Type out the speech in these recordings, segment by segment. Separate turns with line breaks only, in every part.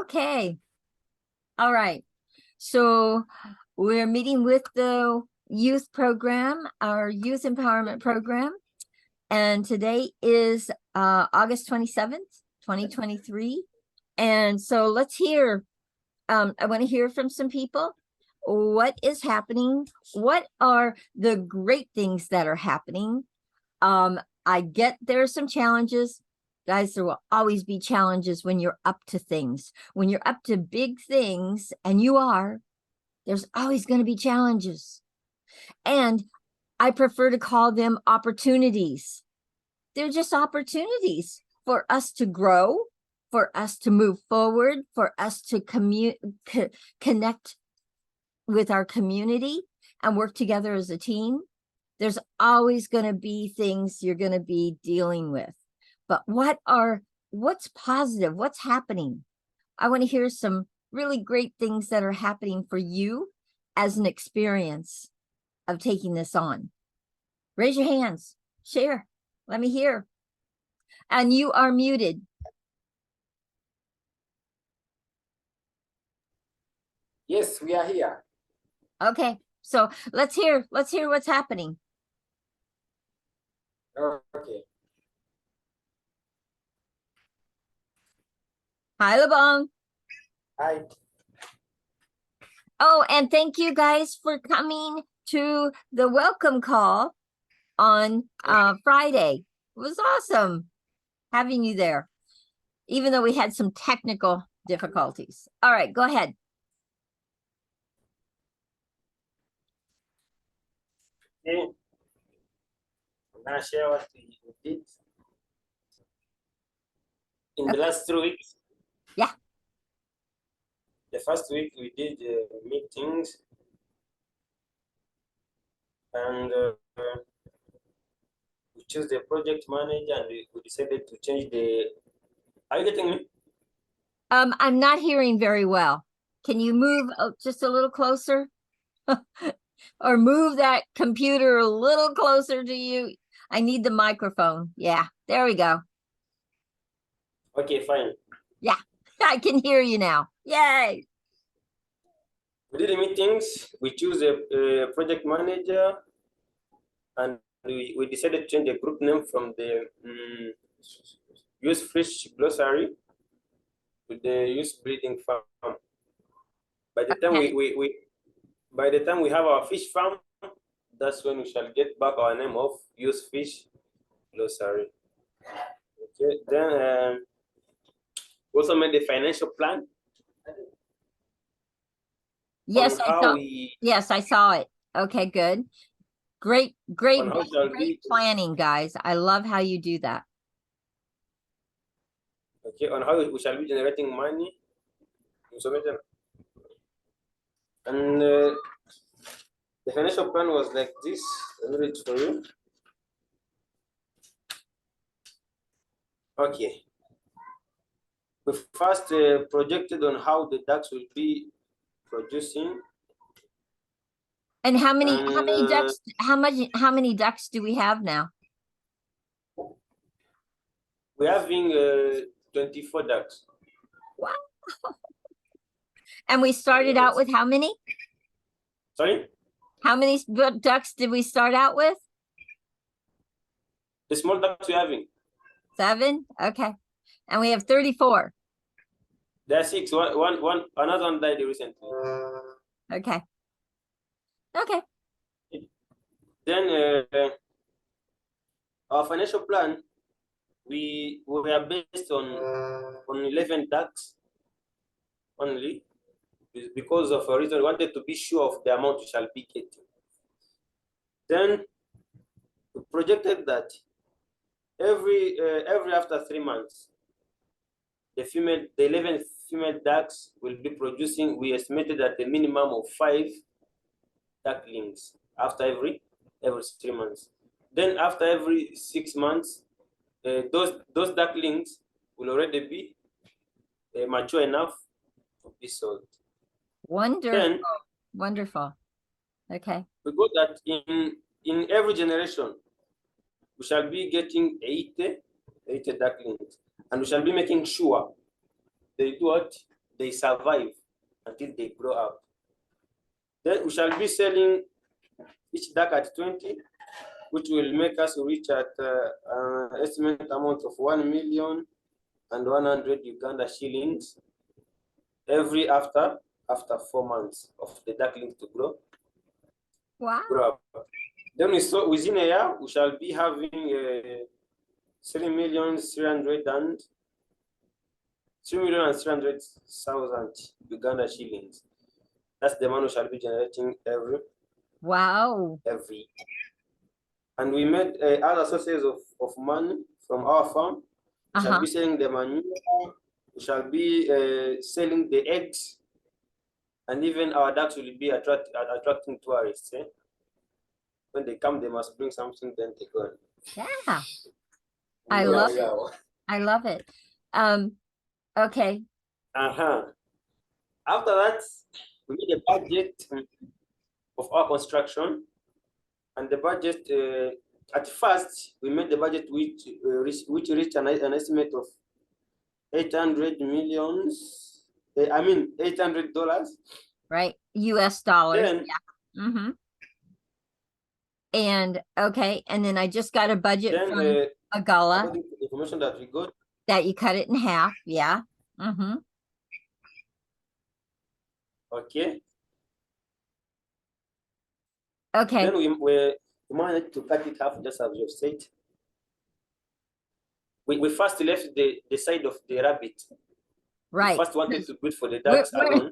Okay. All right. So we're meeting with the youth program, our youth empowerment program. And today is August 27th, 2023. And so let's hear, I want to hear from some people. What is happening? What are the great things that are happening? I get there are some challenges. Guys, there will always be challenges when you're up to things. When you're up to big things, and you are, there's always going to be challenges. And I prefer to call them opportunities. They're just opportunities for us to grow, for us to move forward, for us to connect with our community and work together as a team. There's always going to be things you're going to be dealing with. But what's positive? What's happening? I want to hear some really great things that are happening for you as an experience of taking this on. Raise your hands, share, let me hear. And you are muted.
Yes, we are here.
Okay, so let's hear what's happening.
Okay.
Hi, Labong.
Hi.
Oh, and thank you guys for coming to the welcome call on Friday. It was awesome having you there, even though we had some technical difficulties. All right, go ahead.
Okay. I'm gonna share what we did in the last 3 weeks.
Yeah.
The first week we did meetings and we chose the project manager and we decided to change the. Are you getting me?
I'm not hearing very well. Can you move just a little closer? Or move that computer a little closer to you? I need the microphone. Yeah, there we go.
Okay, fine.
Yeah, I can hear you now. Yay.
We did the meetings. We choose a project manager, and we decided to change the group name from the use fish glossary to the use breeding farm. By the time
Okay.
by the time we have our fish farm, that's when we shall get back our name of use fish glossary. Okay. Then we also made the financial plan.
Yes,
On how we.
Yes, I saw it. Okay, good. Great planning, guys. I love how you do that.
Okay, on how we shall be generating money. And the financial plan was like this. Let me read it for you. Okay. We first projected on how the ducks will be producing.
And how many ducks, how many ducks do we have now?
We're having 24 ducks.
Wow. And we started out with how many?
Sorry?
How many ducks did we start out with?
The small ducks we're having.
7? Okay. And we have 34.
There are 6. Another one died recently.
Okay. Okay.
Then our financial plan, we are based on 11 ducks only, because of a reason we wanted to be sure of the amount we shall be getting. Then we projected that every after 3 months, the 11 female ducks will be producing. We estimated at a minimum of 5 ducklings after every 3 months. Then after every 6 months, those ducklings will already be mature enough to be sold.
Wonderful.
Then,
wonderful. Okay.
We got that in every generation, we shall be getting 80 ducklings, and we shall be making sure they do what? they survive until they grow up. Then we shall be selling each duck at 20, which will make us reach at an estimate amount of 1,100,000 Uganda shillings every after 4 months of the ducklings to grow
Wow.
up. Then within a year we shall be having 3,300,000 Uganda shillings. That's the money we shall be generating every.
Wow.
And we made other sources of money from our farm. We shall be selling the manure. We shall be selling the eggs, and even our ducks will be attracting tourists. When they come, they must bring something. Then they go.
Yeah, I love it. I love it. Okay.
After that, we made a budget of our construction, and the budget at first we made the budget which reached an estimate of 800 millions. $800.
Right. US dollars.
Then,
yeah. And okay, and then I just got a budget
then
from Agala
according to the information that we got,
that you cut it in half. Yeah.
Okay.
Okay.
Then we managed to cut it half, just as you have said. We first left the side of the rabbit.
Right.
We first wanted to do it for the ducks alone.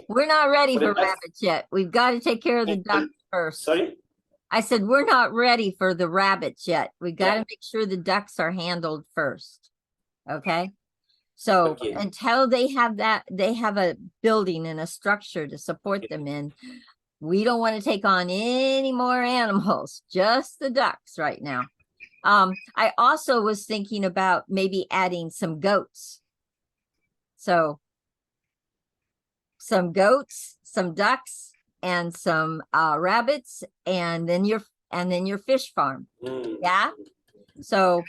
We're not ready for rabbits yet. We've got to take care of the ducks first.
Sorry?
I said, we're not ready for the rabbits yet. We got to make sure the ducks are handled first. Okay. So until they have that, they have a building and a structure to support them in. We don't want to take on any more animals, just the ducks right now. I also was thinking about maybe adding some goats. So some goats, some ducks, and some rabbits, and then your fish farm. Yeah. So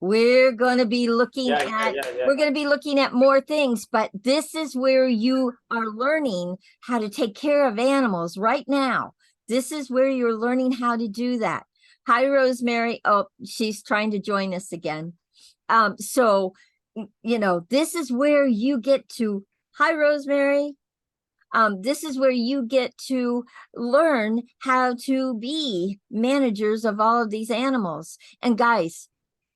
we're going to be looking we're going to be looking at more things, but this is where you are learning how to take care of animals right now. This is where you're learning how to do that. Hi, Rosemary. Oh, she's trying to join us again. So, this is where you get to, hi, Rosemary. This is where you get to learn how to be managers of all of these animals. And guys,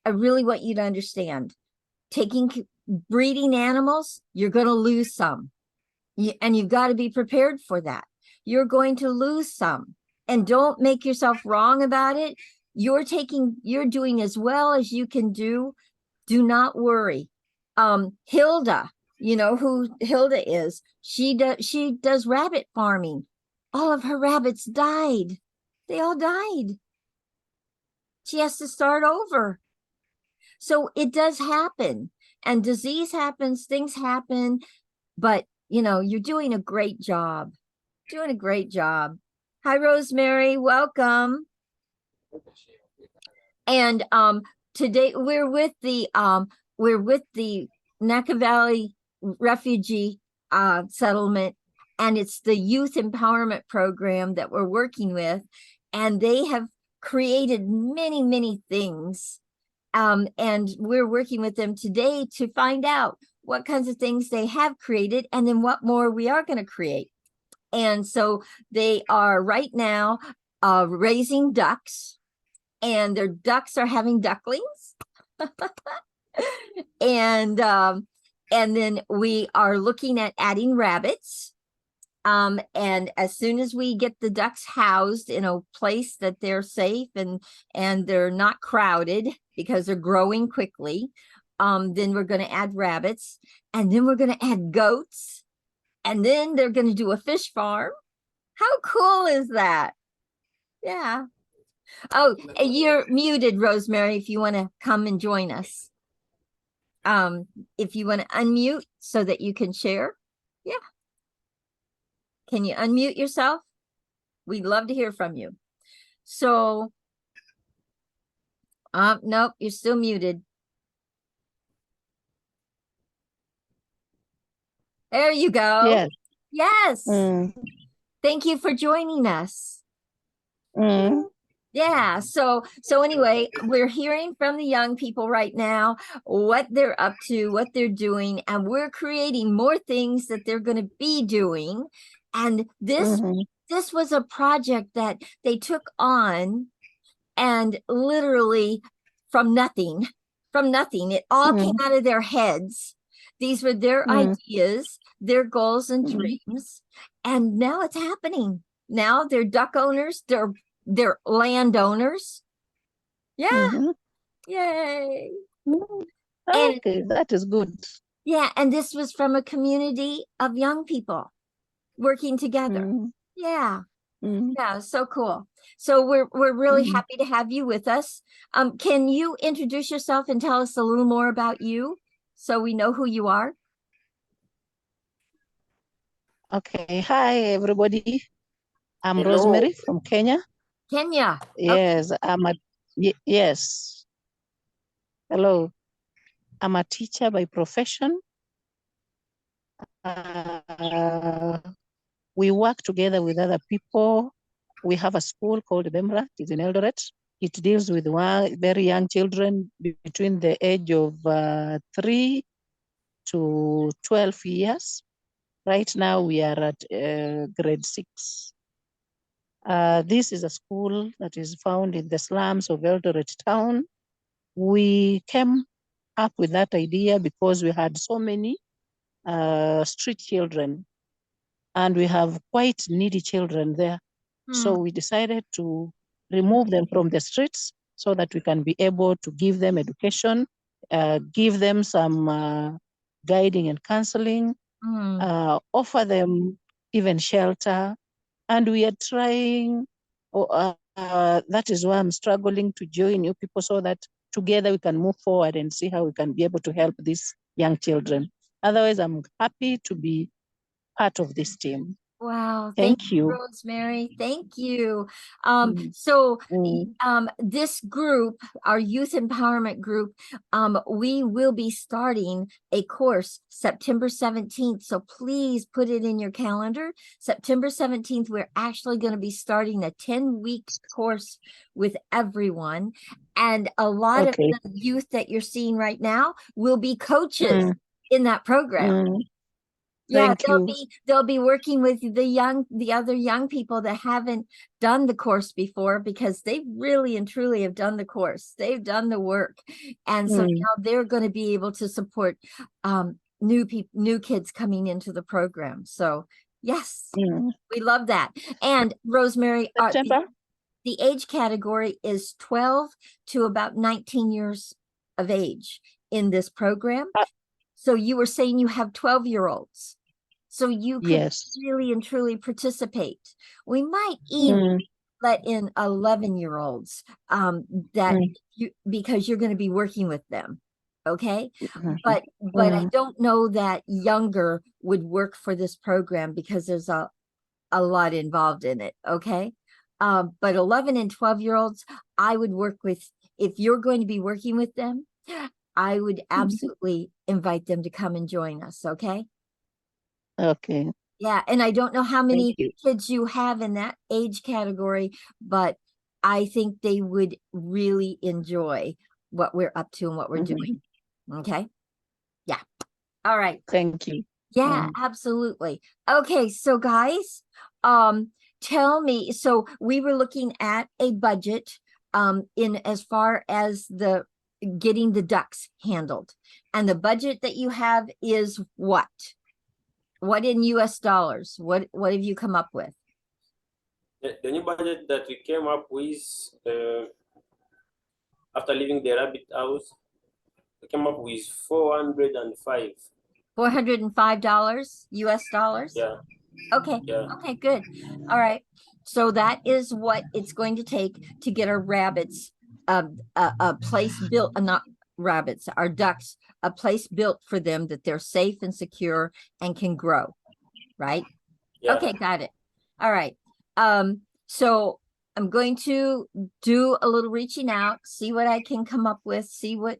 I really want you to understand, breeding animals, you're going to lose some. And you've got to be prepared for that. You're going to lose some. And don't make yourself wrong about it. You're doing as well as you can do. Do not worry. Hilda, you know who Hilda is. She does rabbit farming. All of her rabbits died. They all died. She has to start over. So it does happen, and disease happens, things happen, but you're doing a great job. Doing a great job. Hi, Rosemary, welcome. And today we're with the Naka Valley refugee settlement, and it's the youth empowerment program that we're working with, and they have created many things. And we're working with them today to find out what kinds of things they have created and then what more we are going to create. And so they are right now raising ducks, and their ducks are having ducklings. And then we are looking at adding rabbits. And as soon as we get the ducks housed in a place that they're safe and they're not crowded because they're growing quickly, then we're going to add rabbits, and then we're going to add goats, and then they're going to do a fish farm. How cool is that? Yeah. Oh, you're muted, Rosemary, if you want to come and join us. If you want to unmute so that you can share. Yeah. Can you unmute yourself? We'd love to hear from you. So, nope, you're still muted. There you go.
Yes.
Yes.
Mm,
Thank you for joining us.
mm,
Yeah. So anyway, we're hearing from the young people right now what they're up to, what they're doing, and we're creating more things that they're going to be doing. And
mhm,
this was a project that they took on, and literally from nothing, it all came
mm,
out of their heads. These were their
mm,
ideas, their goals and
mhm,
dreams, and now it's happening. Now they're duck owners, they're landowners. Yeah,
mhm,
yay.
mm.
And
Okay, that is good.
yeah, and this was from a community of young people working together.
Mm,
Yeah.
mm,
Yeah, so cool. So we're really
mm.
happy to have you with us. Can you introduce yourself and tell us a little more about you so we know who you are?
Okay, hi everybody. I'm
Hello.
Rosemary from Kenya.
Kenya. Okay.
Yes, yes. Hello. I'm a teacher by profession. Uh, we work together with other people. We have a school called Bemra. It's in Eldoret. It deals with very young children between the age of 3 to 12 years. Right now, we are at grade 6. This is a school that is found in the slums of Eldoret town. We came up with that idea because we had so many street children, and we have quite needy children there.
Hmm.
So we decided to remove them from the streets so that we can be able to give them education, give them some guiding and counseling,
Hmm.
offer them even shelter. And we are trying, that is why I'm struggling to join you people so that together we can move forward and see how we can be able to help these young children. Otherwise, I'm happy to be part of this team.
Wow, thank
Thank
you,
you.
Rosemary. Thank you.
Mm,
So
mm,
this group, our youth empowerment group, we will be starting a course September 17th. So please put it in your calendar. September 17th, we're actually going to be starting a 10-week course with everyone. And a lot of
okay.
the youth that you're seeing right now will be coaches
Mm,
in that program.
mm,
Yeah,
thank you.
they'll be working with the other young people that haven't done the course before, because they really and truly have done the course. They've done the work. And so
Mm,
now they're going to be able to support new kids coming into the program. So yes,
mm.
we love that. And Rosemary,
September?
the age category is 12 to about 19 years of age in this program.
Uh,
So you were saying you have 12-year-olds. So you could
yes.
really and truly participate. We might even
Mm,
let in 11-year-olds that
mm,
because you're going to be working with them. Okay.
mhm,
But I
mm,
don't know that younger would work for this program because there's a lot involved in it. Okay. But 11 and 12-year-olds, I would work with, if you're going to be working with them, I would
mm.
absolutely invite them to come and join us. Okay.
Okay,
Yeah, and I don't know how
thank
many
you.
kids you have in that age category, but I think they would really enjoy what we're up to and what we're
Mhm,
doing. Okay. Yeah. All right.
thank you.
Yeah,
Mm.
absolutely. Okay, so guys, tell me, so we were looking at a budget in as far as the getting the ducks handled. And the budget that you have is what? What in US dollars? What have you come up with?
The new budget that we came up with after leaving the rabbit house, we came up with 405.
$405 US dollars?
Yeah,
Okay,
yeah,
okay, good. All right. So that is what it's going to take to get our rabbits a place built, not rabbits, our ducks, a place built for them that they're safe and secure and can grow, right?
yeah.
Okay, got it. All right. So I'm going to do a little reaching out, see what I can come up with, see what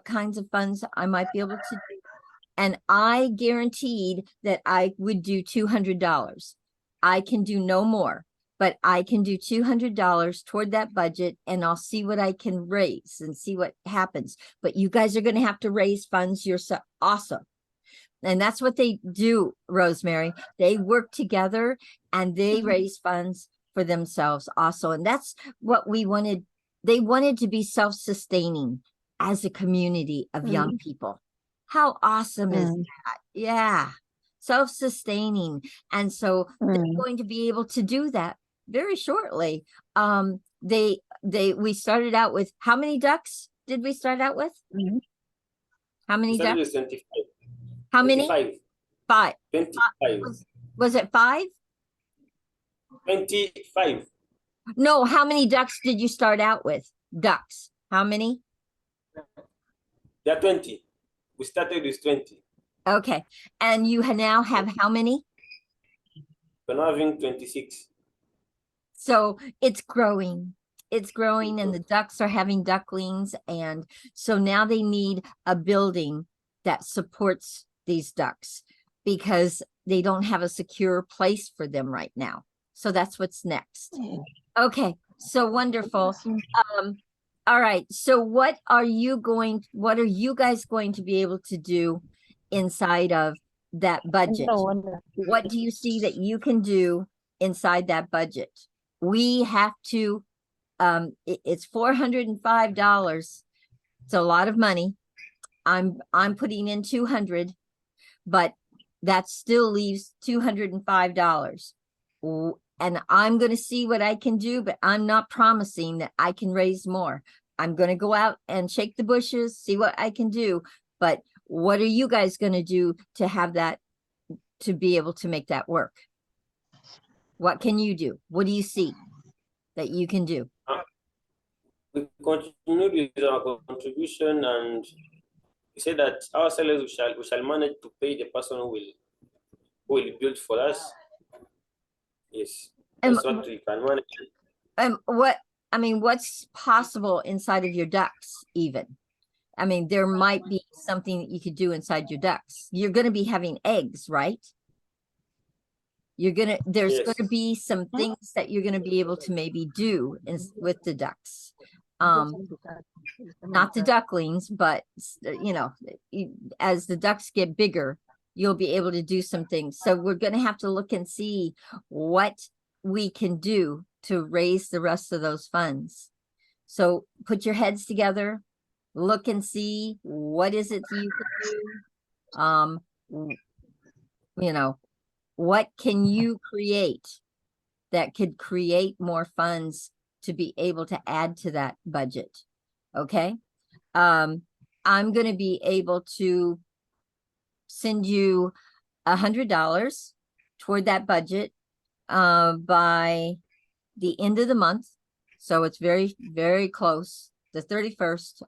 kinds of funds I might be able to do. and I guaranteed that I would do $200. I can do no more, but I can do $200 toward that budget, and I'll see what I can raise and see what happens. But you guys are going to have to raise funds yourself also. And that's what they do, Rosemary. They work together and they raise funds for themselves also. And that's what we wanted. They wanted to be self-sustaining as a community of young people. How awesome is that? Yeah. Self-sustaining. And so they're going to be able to do that very shortly. We started out with, how many ducks did we start out with? How many ducks?
25.
How many?
25.
5.
25.
Was it 5?
25.
No, how many ducks did you start out with? Ducks. How many?
There are 20. We started with 20.
Okay. And you now have how many?
We're now having 26.
So it's growing. It's growing, and the ducks are having ducklings. And so now they need a building that supports these ducks because they don't have a secure place for them right now. So that's what's next. Okay, so wonderful. All right, so what are you guys going to be able to do inside of that budget? What do you see that you can do inside that budget? We have to, it's $405. It's a lot of money. I'm putting in 200, but that still leaves $205. And I'm going to see what I can do, but I'm not promising that I can raise more. I'm going to go out and shake the bushes, see what I can do. But what are you guys going to do to have that, to be able to make that work? What can you do? What do you see that you can do?
We continue with our contribution, and we say that our sellers we shall manage to pay the person who will build for us. Yes, that's what we can manage.
What's possible inside of your ducks even? I mean, there might be something that you could do inside your ducks. You're going to be having eggs, right? There's
Yes.
going to be some things that you're going to be able to maybe do with the ducks. Not the ducklings, but as the ducks get bigger, you'll be able to do some things. So we're going to have to look and see what we can do to raise the rest of those funds. So put your heads together, look and see what is it you can do. What can you create that could create more funds to be able to add to that budget? Okay. I'm going to be able to send you $100 toward that budget by the end of the month. So it's very, very close. The 31st,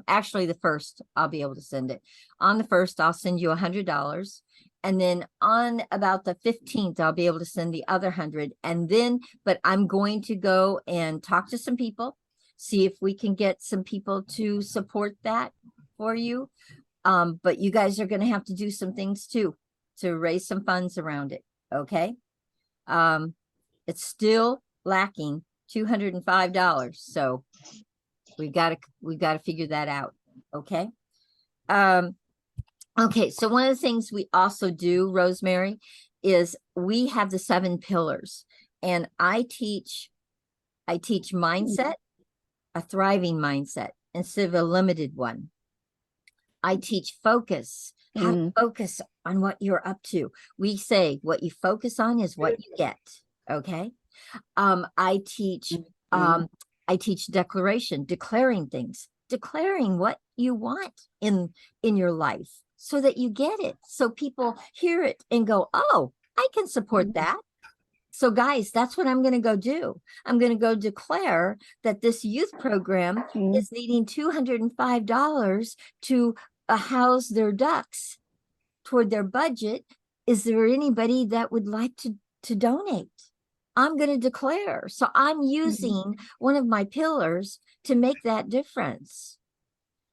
actually the 1st, I'll be able to send it. On the 1st, I'll send you $100. And then on about the 15th, I'll be able to send the other 100. And then, but I'm going to go and talk to some people, see if we can get some people to support that for you. But you guys are going to have to do some things too, to raise some funds around it. Okay. It's still lacking $205. So we've got to figure that out. Okay. Okay, so one of the things we also do, Rosemary, is we have the 7 pillars, and I teach mindset, a thriving mindset instead of a limited one. I teach focus, how to focus on what you're up to. We say what you focus on is what you get. Okay. I teach declaration, declaring things, declaring what you want in your life, so that you get it, so people hear it and go, oh, I can support that. So guys, that's what I'm going to go do. I'm going to go declare that this youth program is needing $205 to house their ducks toward their budget. Is there anybody that would like to donate? I'm going to declare. So I'm using one of my pillars to make that difference.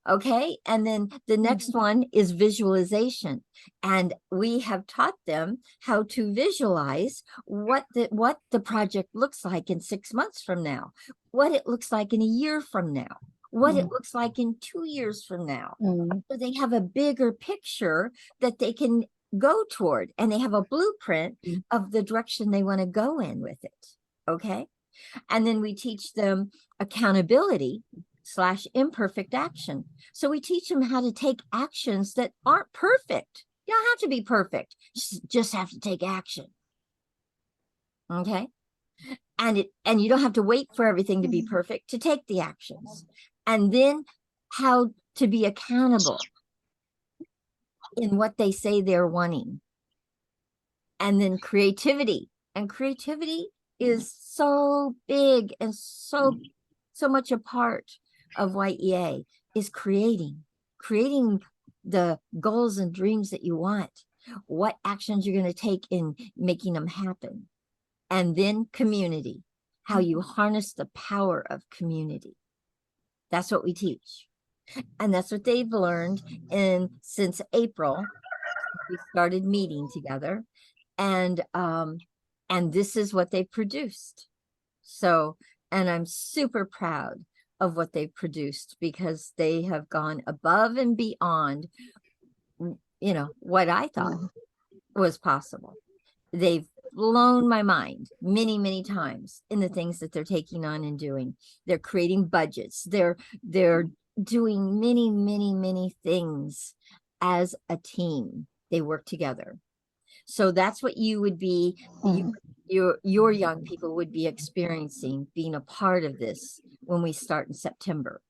Okay. And then the next one is visualization. And we have taught them how to visualize what the project looks like in 6 months from now, what it looks like in a year from now, what it looks like in 2 years from now. So they have a bigger picture that they can go toward, and they have a blueprint of the direction they want to go in with it. Okay. And then we teach them accountability / imperfect action. So we teach them how to take actions that aren't perfect. You don't have to be perfect. Just have to take action. Okay. And you don't have to wait for everything to be perfect to take the actions. And then how to be accountable in what they say they're wanting. And then creativity. And creativity is so big and so much a part of YEA is creating the goals and dreams that you want, what actions you're going to take in making them happen. And then community, how you harness the power of community. That's what we teach. And that's what they've learned since April. We started meeting together, and this is what they produced. So, and I'm super proud of what they've produced, because they have gone above and beyond, what I thought was possible. They've blown my mind many, many times in the things that they're taking on and doing. They're creating budgets. They're doing many, many, many things as a team. They work together. So that's what you would be, your young people would be experiencing, being a part of this when we start in September.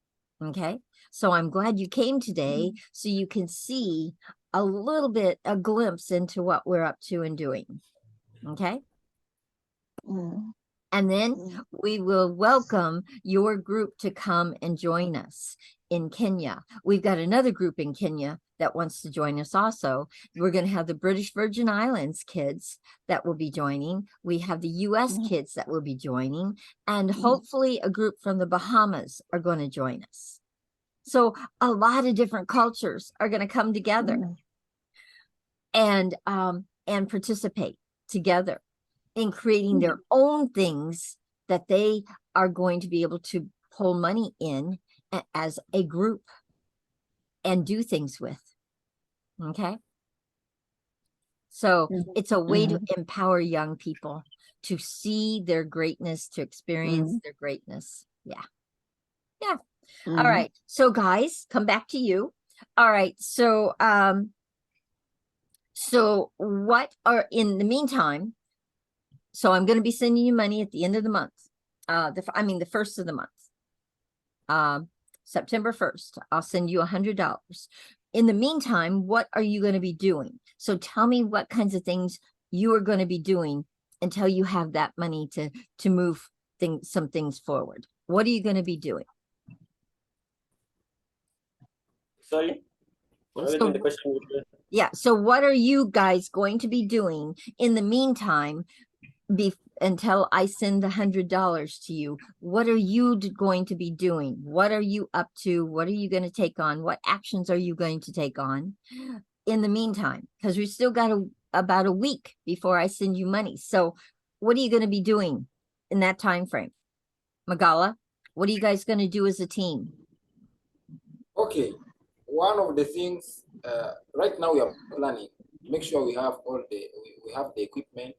Okay. So I'm glad you came today, so you can see a little bit, a glimpse into what we're up to and doing. Okay. And then we will welcome your group to come and join us in Kenya. We've got another group in Kenya that wants to join us also. We're going to have the British Virgin Islands kids that will be joining. We have the US kids that will be joining, and hopefully a group from the Bahamas are going to join us. So a lot of different cultures are going to come together and participate together in creating their own things that they are going to be able to pull money in as a group and do things with. Okay. So it's a way to empower young people to see their greatness, to experience their greatness. Yeah. Yeah. All right. So guys, come back to you. All right. So, so what are, in the meantime, so I'm going to be sending you money at the end of the month. The first of the month. September 1st, I'll send you $100. In the meantime, what are you going to be doing? So tell me what kinds of things you are going to be doing until you have that money to move some things forward. What are you going to be doing?
Sorry?
So,
The question.
yeah. So what are you guys going to be doing in the meantime until I send the $100 to you? What are you going to be doing? What are you up to? What are you going to take on? What actions are you going to take on in the meantime? Because we still got about a week before I send you money. So what are you going to be doing in that time frame? Magala, what are you guys going to do as a team?
Okay, one of the things right now we are planning, make sure we have we have the equipment,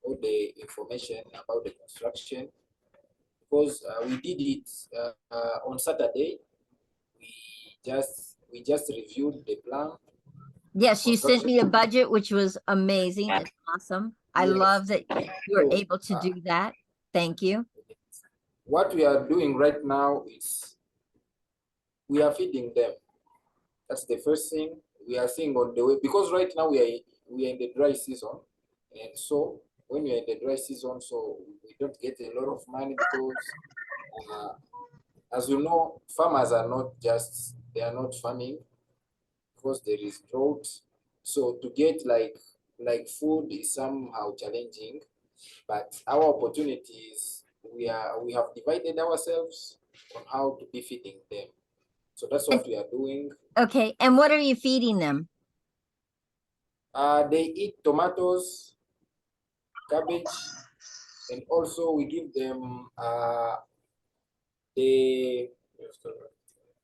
all the information about the construction, because we did it on Saturday. We just reviewed the plan.
Yes, you sent me a budget, which was amazing. It's awesome. I love that you were able to do that. Thank you.
What we are doing right now is we are feeding them. That's the first thing we are seeing on the way, because right now we are in the dry season, and so when we are in the dry season, so we don't get a lot of money, because as you know, farmers are they are not farming because there is drought. So to get like food is somehow challenging, but our opportunities, we have divided ourselves on how to be feeding them. So that's what we are doing.
Okay, and what are you feeding them?
They eat tomatoes, cabbage, and also we give them the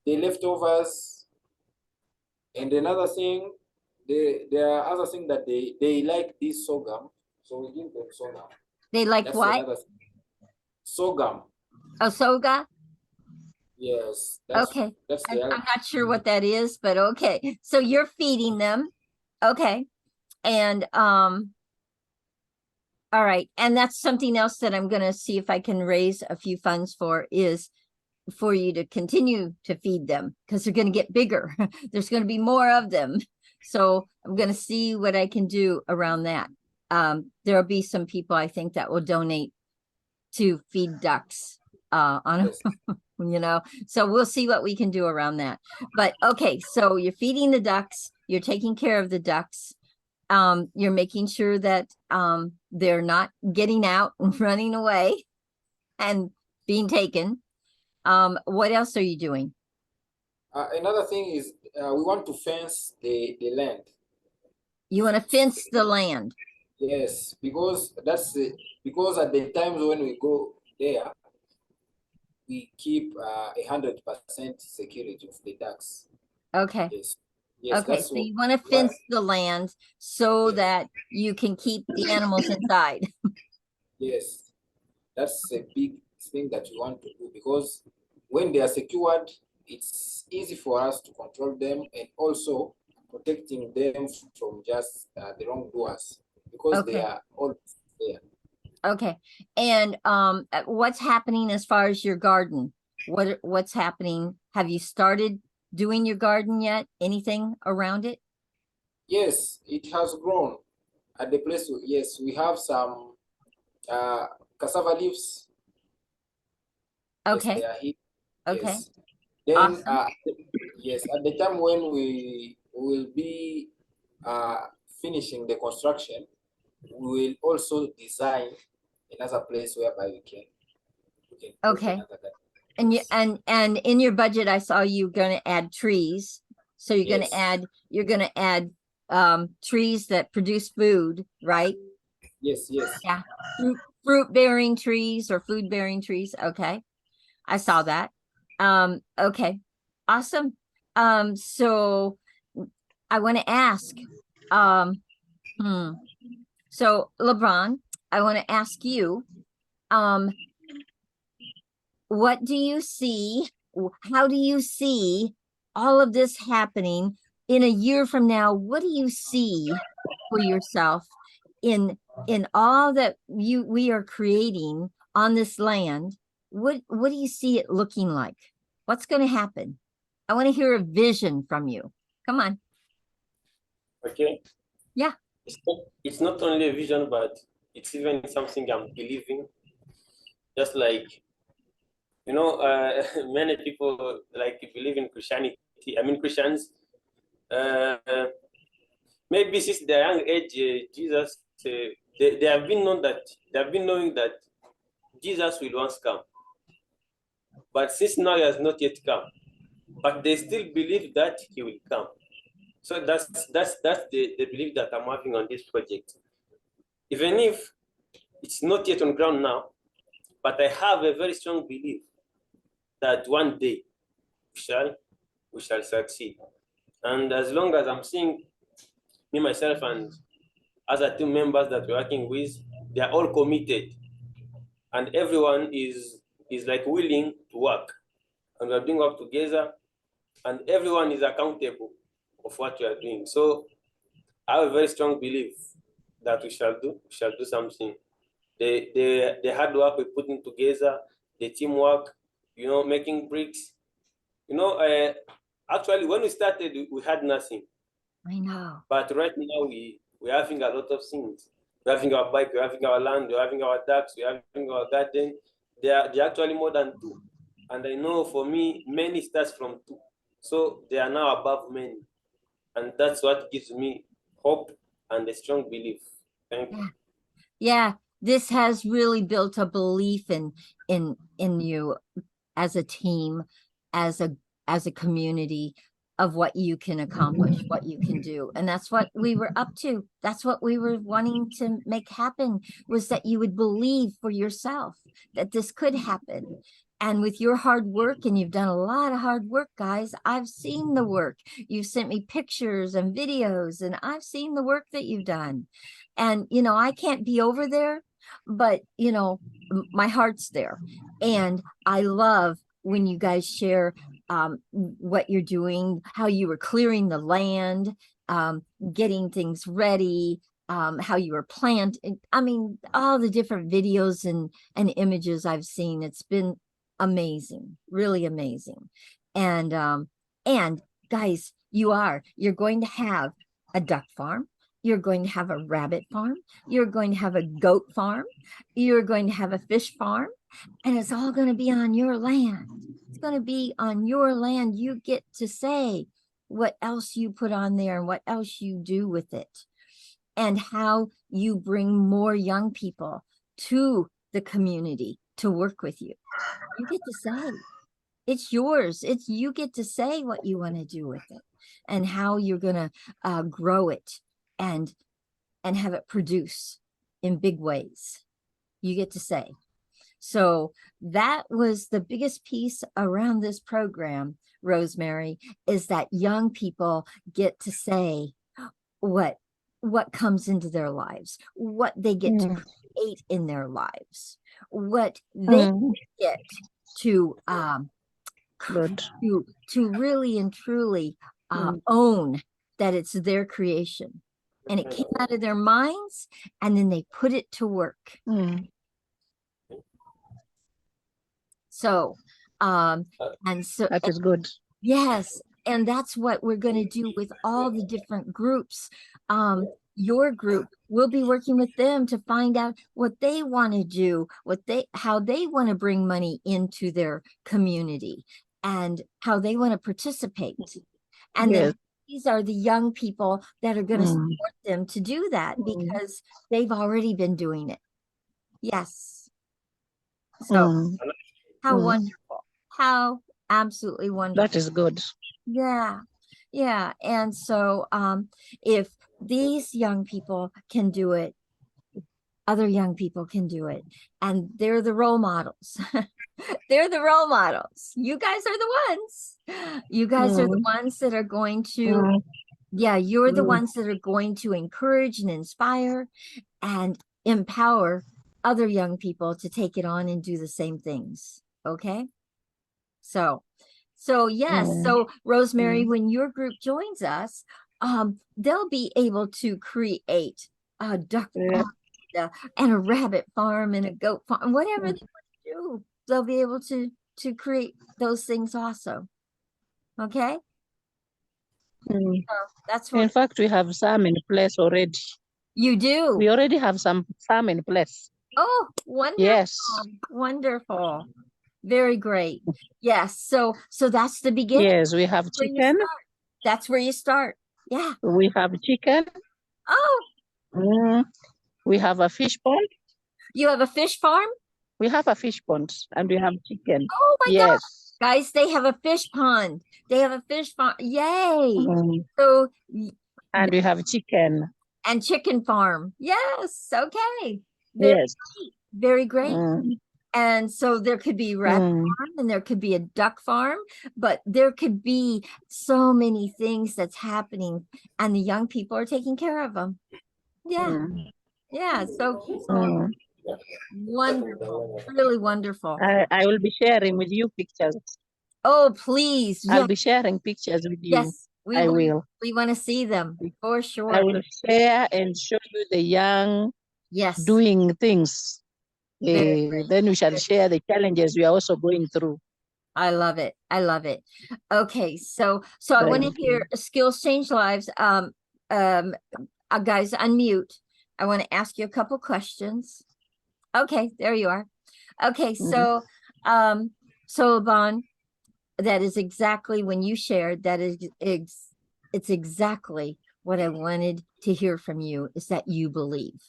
leftovers. And another thing, there are other things that they like this sorghum, so we give them sorghum.
They like
That's
what?
another thing. Sorghum.
Osoga?
Yes,
Okay.
that's
I'm
the
not sure what that is, but okay. So you're feeding them. Okay. And all right. And that's something else that I'm gonna see if I can raise a few funds for, is for you to continue to feed them, because they're gonna get bigger. There's gonna be more of them. So I'm gonna see what I can do around that. There'll be some people I think that will donate to feed ducks on
yes.
you know, so we'll see what we can do around that. But okay, so you're feeding the ducks, you're taking care of the ducks, you're making sure that they're not getting out and running away and being taken. What else are you doing?
Another thing is we want to fence the land.
You want to fence the land.
Yes, because because at the times when we go there, we keep 100% security of the ducks.
Okay.
Yes, yes,
Okay,
that's
so
what.
you want to fence the land so that you can keep the animals inside.
Yes, that's a big thing that we want to do, because when they are secured, it's easy for us to control them, and also protecting them from just the wrongdoers, because they
Okay.
are all there.
Okay. And what's happening as far as your garden? What's happening? Have you started doing your garden yet? Anything around it?
Yes, it has grown at the place. Yes, we have some uh, cassava leaves. Yes,
Okay.
they are hit.
Okay.
Yes. Then,
Awesome.
yes, at the time when we will be finishing the construction, we will also design another place whereby we can put
Okay.
another garden.
And you
Yes.
and in your budget, I saw you gonna add trees. So
Yes.
you're gonna add trees that produce food, right?
Yes. Yes.
Yeah. Fruit bearing trees or food bearing trees. Okay. I saw that. Okay. Awesome. So I want to ask, um, hmm. So LeBron, I want to ask you, um, what do you see? How do you see all of this happening in a year from now? What do you see for yourself in all that we are creating on this land? What do you see it looking like? What's going to happen? I want to hear a vision from you. Come on.
Okay.
Yeah.
It's not only a vision, but it's even something I'm believing. Just like, many people like believe in Christianity. I mean, Christians, uh, maybe since their young age, Jesus, they have been knowing that Jesus will once come. But since now he has not yet come, but they still believe that he will come. So that's the belief that I'm having on this project. Even if it's not yet on ground now, but I have a very strong belief that one day we shall succeed. And as long as I'm seeing me, myself, and other team members that we're working with, they are all committed, and everyone is like willing to work, and we're doing work together, and everyone is accountable of what we are doing. So I have a very strong belief that we shall do something. The hard work we're putting together, the teamwork, making bricks. Actually, when we started, we had nothing.
I know.
But right now, we're having a lot of things. We're having our bike, we're having our land, we're having our ducks, we're having our garden. They're actually more than two. And I know for me, many starts from two. So they are now above many. And that's what gives me hope and a strong belief. Thank you.
Yeah. This has really built a belief in you as a team, as as a community of what you can accomplish, what you can do. And that's what we were up to. That's what we were wanting to make happen, was that you would believe for yourself that this could happen. And with your hard work, and you've done a lot of hard work, guys, I've seen the work. You've sent me pictures and videos, and I've seen the work that you've done. And, you know, I can't be over there, but, you know, my heart's there. And I love when you guys share what you're doing, how you were clearing the land, getting things ready, how you were planting. I mean, all the different videos and images I've seen. It's been amazing, really amazing. And guys, you're going to have a duck farm. You're going to have a rabbit farm. You're going to have a goat farm. You're going to have a fish farm. And it's all going to be on your land. It's going to be on your land. You get to say what else you put on there and what else you do with it, and how you bring more young people to the community to work with you. You get to say, it's yours. You get to say what you want to do with it and how you're going to grow it and have it produce in big ways. You get to say. So that was the biggest piece around this program, Rosemary, is that young people get to say what comes into their lives, what they get to create in their lives, what they get to
Good.
to really and truly own that it's their creation, and it came out of their minds, and then they put it to work. So and so
That is good.
yes, and that's what we're going to do with all the different groups. Your group will be working with them to find out what they want to do, how they want to bring money into their community, and how they want to participate. And then these are the young people that are going to support them to do that, because they've already been doing it. Yes. So how wonderful. How absolutely wonderful.
That is good.
Yeah. Yeah. And so if these young people can do it, other young people can do it. And they're the role models. They're the role models. You guys are the ones. You guys are the ones that are going to, you're the ones that are going to encourage and inspire and empower other young people to take it on and do the same things. Okay. So yes. So Rosemary, when your group joins us, they'll be able to create a duck farm and a rabbit farm and a goat farm, whatever they want to do. They'll be able to create those things also. Okay. So that's what.
In fact, we have some in place already.
You do.
We already have some in place.
Oh, wonderful.
Yes.
Wonderful. Very great. Yes. So that's the beginning.
Yes, we have chicken.
That's where you start. Yeah.
We have chicken.
Oh.
We have a fish pond.
You have a fish farm?
We have a fish pond and we have chicken.
Oh my
God.
Guys, they have a fish pond. They have a fish farm. Yay. So
and we have chicken.
And chicken farm. Yes. Okay. Very great. And so there could be rabbit farm and there could be a duck farm, but there could be so many things that's happening, and the young people are taking care of them. Yeah. Yeah. So wonderful. Really wonderful.
I will be sharing with you pictures.
Oh, please.
I'll be sharing pictures with you.
Yes,
I will.
We want to see them for sure.
I will share and show you the young doing things. Then we shall share the challenges we are also going through.
I love it. I love it. Okay, so I want to hear Skills Change Lives. Guys, unmute. I want to ask you a couple questions. Okay, there you are. Okay, so Yvonne, that is exactly when you shared that it's exactly what I wanted to hear from you, is that you believe.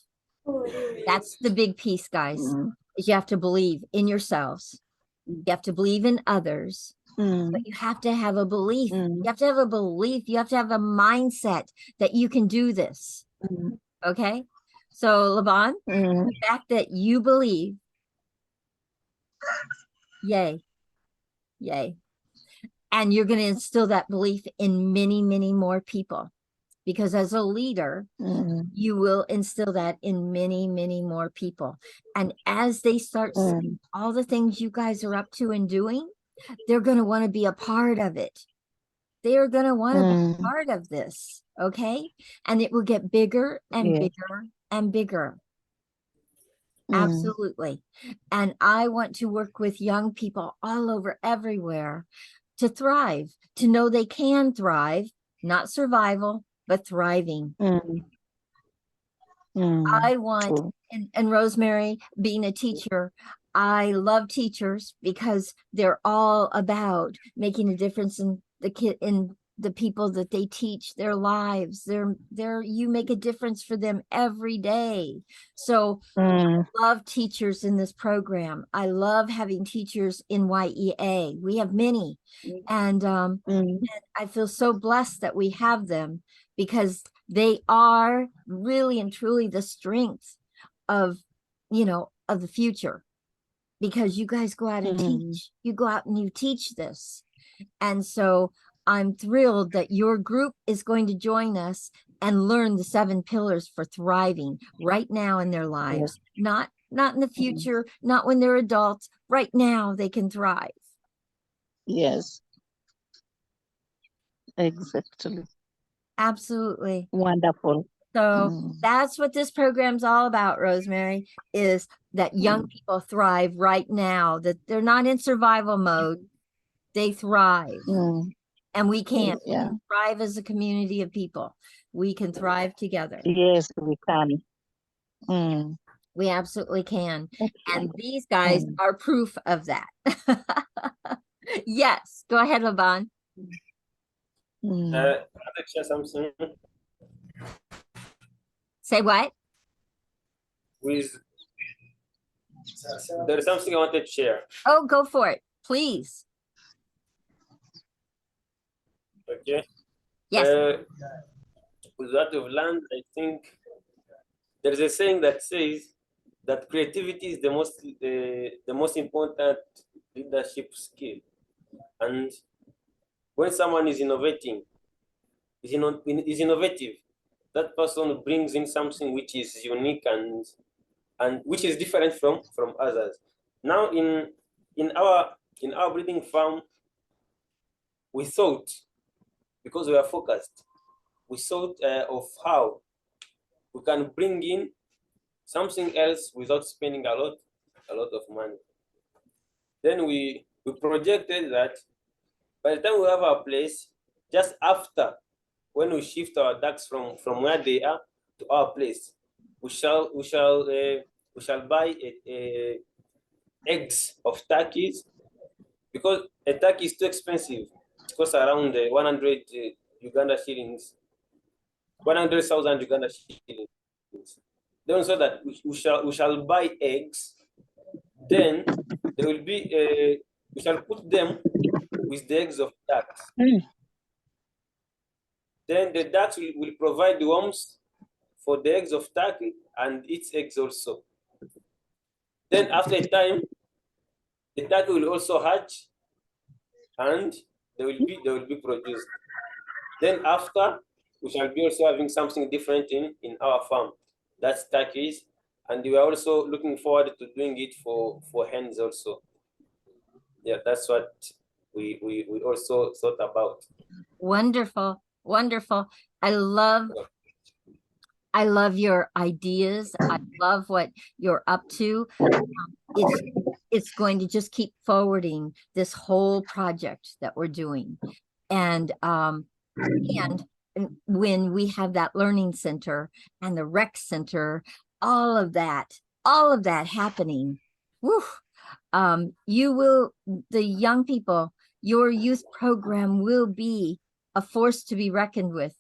That's the big piece, guys. Is you have to believe in yourselves. You have to believe in others,
Mm,
But you have to have a belief.
mm,
You have to have a belief. You have to have a mindset that you can do this.
mm,
Okay. So, Laban,
mm,
the fact that you believe, yay, yay. And you're going to instill that belief in many, many more people. Because as a leader,
mm,
you will instill that in many, many more people. And as they start seeing
mm,
all the things you guys are up to and doing, they're going to want to be a part of it. They're going to want to be
mm,
part of this. Okay. And it will get bigger and
yes.
bigger and bigger.
Mm,
Absolutely. And I want to work with young people all over everywhere to thrive, to know they can thrive, not survival, but thriving.
mm, mm,
I want,
true.
and Rosemary, being a teacher, I love teachers because they're all about making a difference in the kid, in the people that they teach, their lives. You make a difference for them every day. So
Mm,
love teachers in this program. I love having teachers in YEA. We have many, and
mm,
I feel so blessed that we have them because they are really and truly the strength of, of the future. Because you guys go out and
mm,
teach, you go out and you teach this. And so I'm thrilled that your group is going to join us and learn the 7 pillars for thriving right now in their
yes.
lives. Not in the future, not when they're adults. Right now they can thrive.
Yes, exactly.
Absolutely.
Wonderful.
So
Mm,
that's what this program's all about, Rosemary, is that young
mm,
people thrive right now, that they're not in survival mode, they thrive.
mm,
And we can. We
yeah.
can thrive as a community of people. We can thrive together.
Yes, we can. Mm,
We absolutely can.
that's
And
wonderful.
these guys
Mm,
are proof of that. Yes, go ahead, Laban.
mm,
I want to share something
Say what?
with. There is something I wanted to share.
Oh, go for it, please.
Okay.
Yes.
With what we've learned, I think there is a saying that says that creativity is the most important leadership skill. And when someone is innovating, is innovative, that person brings in something which is unique and which is different from others. Now in our breeding farm, we thought, because we are focused, we thought of how we can bring in something else without spending a lot of money. Then we projected that by the time we have our place, just after, when we shift our ducks from where they are to our place, we shall buy eggs of turkeys, because a turkey is too expensive. It costs around 100 Uganda shillings, 100,000 Uganda shillings. Then so that we shall buy eggs. Then there will be we shall put them with the eggs of ducks.
mm,
Then the ducks will provide the worms for the eggs of turkey and its eggs also. Then after a time, the turkey will also hatch and they will be produced. Then after, we shall be also having something different in our farm. That's turkeys. And we are also looking forward to doing it for hens also. Yeah, that's what we also thought about.
Wonderful. Wonderful. I love your ideas. I love what you're up to. It's it's going to just keep forwarding this whole project that we're doing. And when we have that learning center and the rec center, all of that happening, whew, the young people, your youth program will be a force to be reckoned with.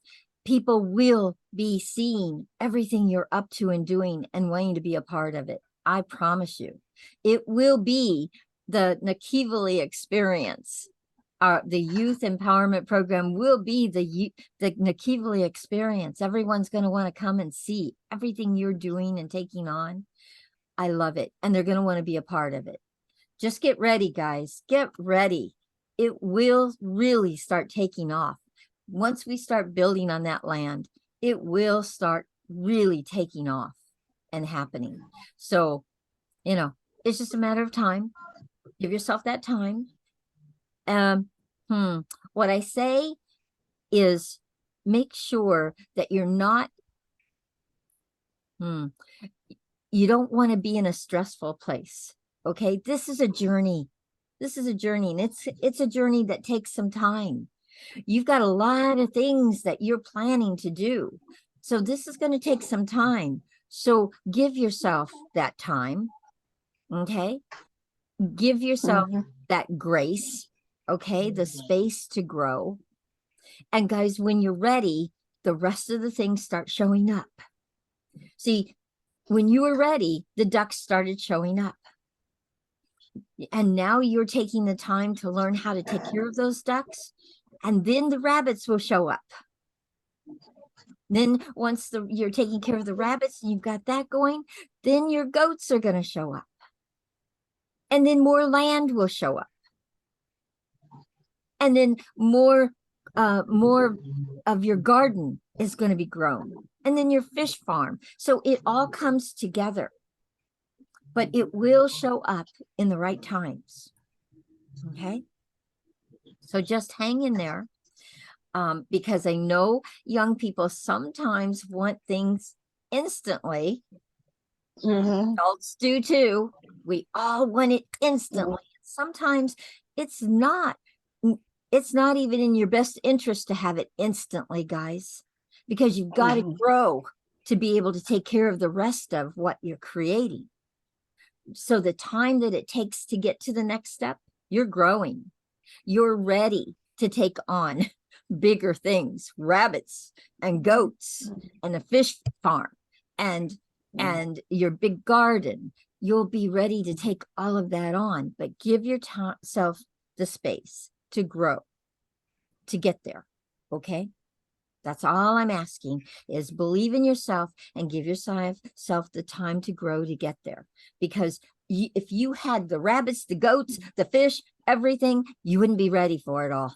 People will be seeing everything you're up to and doing and wanting to be a part of it. I promise you. It will be the Nakivali experience. the youth empowerment program will be the Nikivali experience. Everyone's going to want to come and see everything you're doing and taking on. I love it. And they're going to want to be a part of it. Just get ready, guys. Get ready. It will really start taking off. Once we start building on that land, it will start really taking off and happening. So, you know, it's just a matter of time. Give yourself that time. What I say is make sure that you're not, you don't want to be in a stressful place. Okay. This is a journey. This is a journey, and it's a journey that takes some time. You've got a lot of things that you're planning to do. So this is going to take some time. So give yourself that time. Okay. Give yourself that grace. Okay. The space to grow. And guys, when you're ready, the rest of the things start showing up. See, when you were ready, the ducks started showing up. And now you're taking the time to learn how to take care of those ducks. And then the rabbits will show up. Then once you're taking care of the rabbits and you've got that going, then your goats are going to show up. And then more land will show up. And then more of your garden is going to be grown. And then your fish farm. So it all comes together. But it will show up in the right times. Okay? So just hang in there. Because I know young people sometimes want things instantly. Adults do too. We all want it instantly. Sometimes it's not even in your best interest to have it instantly, guys, because you've got to grow to be able to take care of the rest of what you're creating. So the time that it takes to get to the next step, you're growing. You're ready to take on bigger things, rabbits and goats and a fish farm and your big garden. You'll be ready to take all of that on, but give yourself the space to grow, to get there. Okay? That's all I'm asking, is believe in yourself and give yourself the time to grow to get there. Because if you had the rabbits, the goats, the fish, everything, you wouldn't be ready for it all.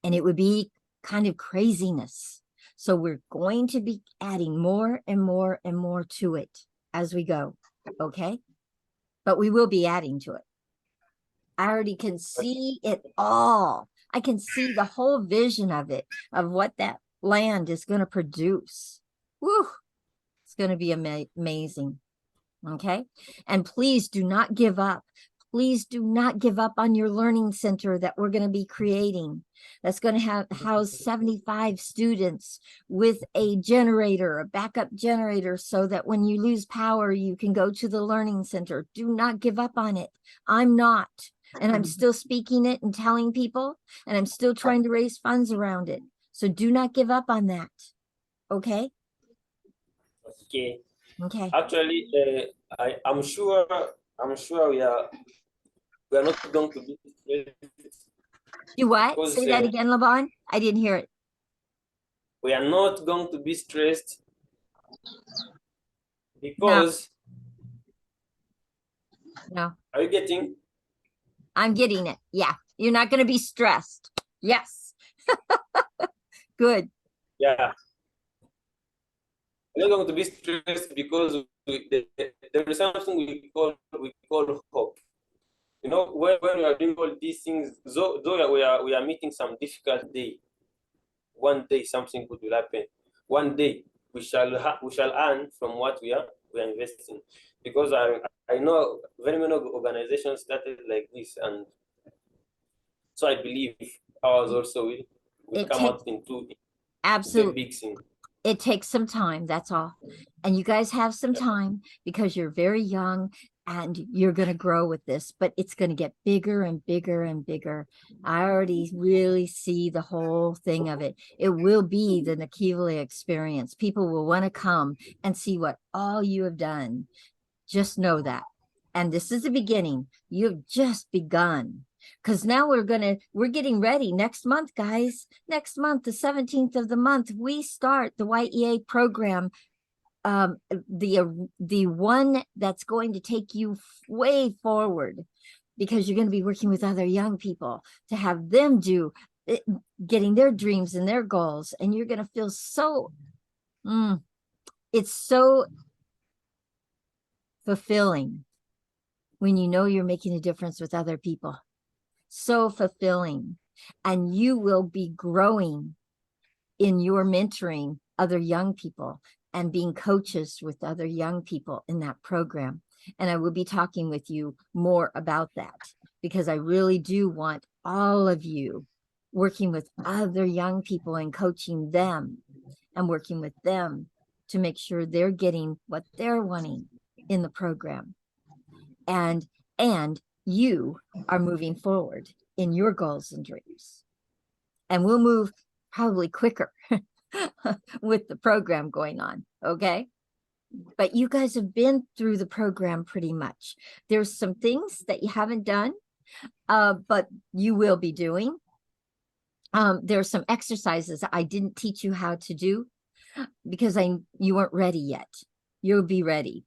And it would be kind of craziness. So we're going to be adding more and more and more to it as we go. Okay? But we will be adding to it. I already can see it all. I can see the whole vision of it, of what that land is going to produce. Woo! It's going to be amazing. Okay? And please do not give up. Please do not give up on your learning center that we're going to be creating. That's going to house 75 students with a generator, a backup generator, so that when you lose power, you can go to the learning center. Do not give up on it. I'm not. And I'm still speaking it and telling people, and I'm still trying to raise funds around it. So do not give up on that. Okay?
Okay.
Okay.
Actually, I'm sure we are not going to be stressed.
Do what?
Because,
Say that again, Laban. I didn't hear it.
We are not going to be stressed because
No.
Are you getting?
I'm getting it. Yeah. You're not going to be stressed. Yes. Good.
Yeah. We're not going to be stressed because there is something we call hope. You know, when we are doing all these things, though we are meeting some difficult day, one day something good will happen. One day we shall earn from what we are investing. Because I know very many organizations started like this, and so I believe ours also will come out into a big thing.
It takes some time, that's all. And you guys have some time because you're very young and you're going to grow with this, but it's going to get bigger and bigger and bigger. I already really see the whole thing of it. It will be the Nikivali experience. People will want to come and see what all you have done. Just know that. And this is the beginning. You've just begun. Because now we're getting ready next month, guys. Next month, the 17th of the month, we start the YEA program. The one that's going to take you way forward, because you're going to be working with other young people to have them do it, getting their dreams and their goals. And you're going to feel so, it's so fulfilling when you know you're making a difference with other people. So fulfilling. And you will be growing in your mentoring other young people and being coaches with other young people in that program. And I will be talking with you more about that, because I really do want all of you working with other young people and coaching them and working with them to make sure they're getting what they're wanting in the program. And you are moving forward in your goals and dreams. And we'll move probably quicker with the program going on, okay? But you guys have been through the program pretty much. There's some things that you haven't done, but you will be doing. There's some exercises I didn't teach you how to do because you weren't ready yet. You'll be ready.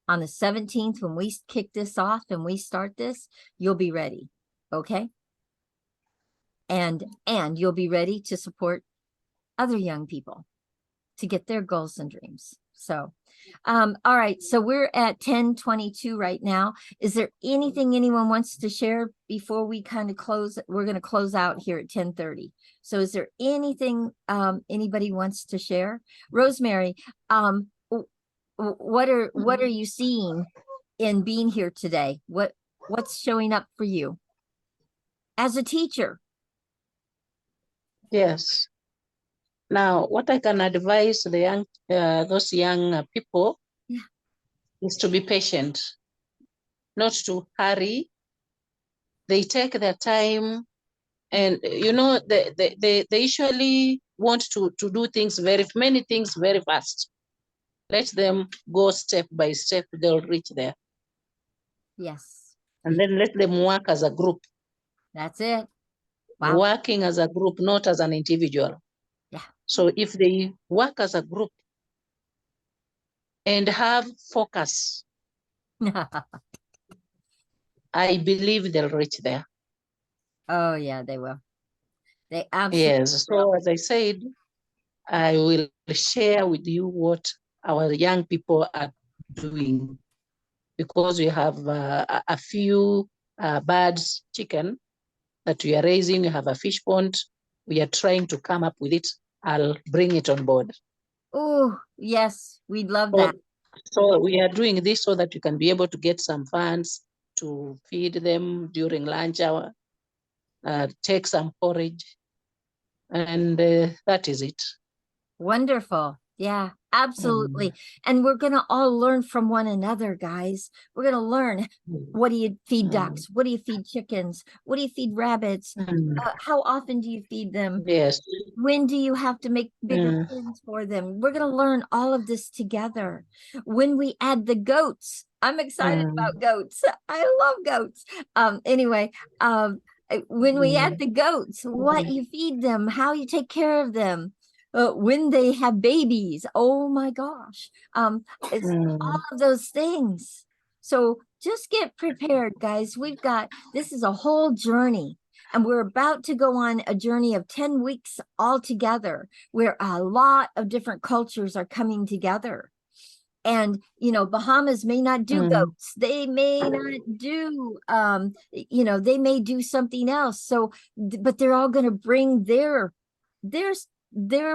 On the 17th, when we kick this off and we start this, you'll be ready, okay? And you'll be ready to support other young people to get their goals and dreams. So, all right, so we're at 10:22 right now. Is there anything anyone wants to share before we kind of close? We're going to close out here at 10:30. So is there anything anybody wants to share? Rosemary, what are you seeing in being here today? What's showing up for you as a teacher?
Yes. Now, what I can advise the young, those young people is to be patient, not to hurry. They take their time, and you know they usually want to do many things very fast. Let them go step by step, they'll reach there.
Yes.
And then let them work as a group.
That's it. Wow.
Working as a group, not as an individual.
Yeah.
So if they work as a group and have focus, I believe they'll reach there.
Oh yeah, they will. They absolutely
Yes. So as I said, I will share with you what our young people are doing, because we have a few birds, chicken that we are raising. We have a fish pond. We are trying to come up with it. I'll bring it on board.
Oh, yes, we'd love that.
So we are doing this so that you can be able to get some funds to feed them during lunch hour, take some porridge, and that is it.
Wonderful. Yeah, absolutely. And we're going to all learn from one another, guys. We're going to learn, what do you feed ducks? What do you feed chickens? What do you feed rabbits? How often do you feed them?
Yes.
When do you have to make bigger pens for them? We're going to learn all of this together. When we add the goats, I'm excited about goats. I love goats. Anyway, when we add the goats, what you feed them, how you take care of them, when they have babies, oh my gosh, it's all of those things. So just get prepared, guys. This is a whole journey, and we're about to go on a journey of 10 weeks all together, where a lot of different cultures are coming together. And, you know, Bahamas may not do goats. They may not do, they may do something else. So, but they're all going to bring their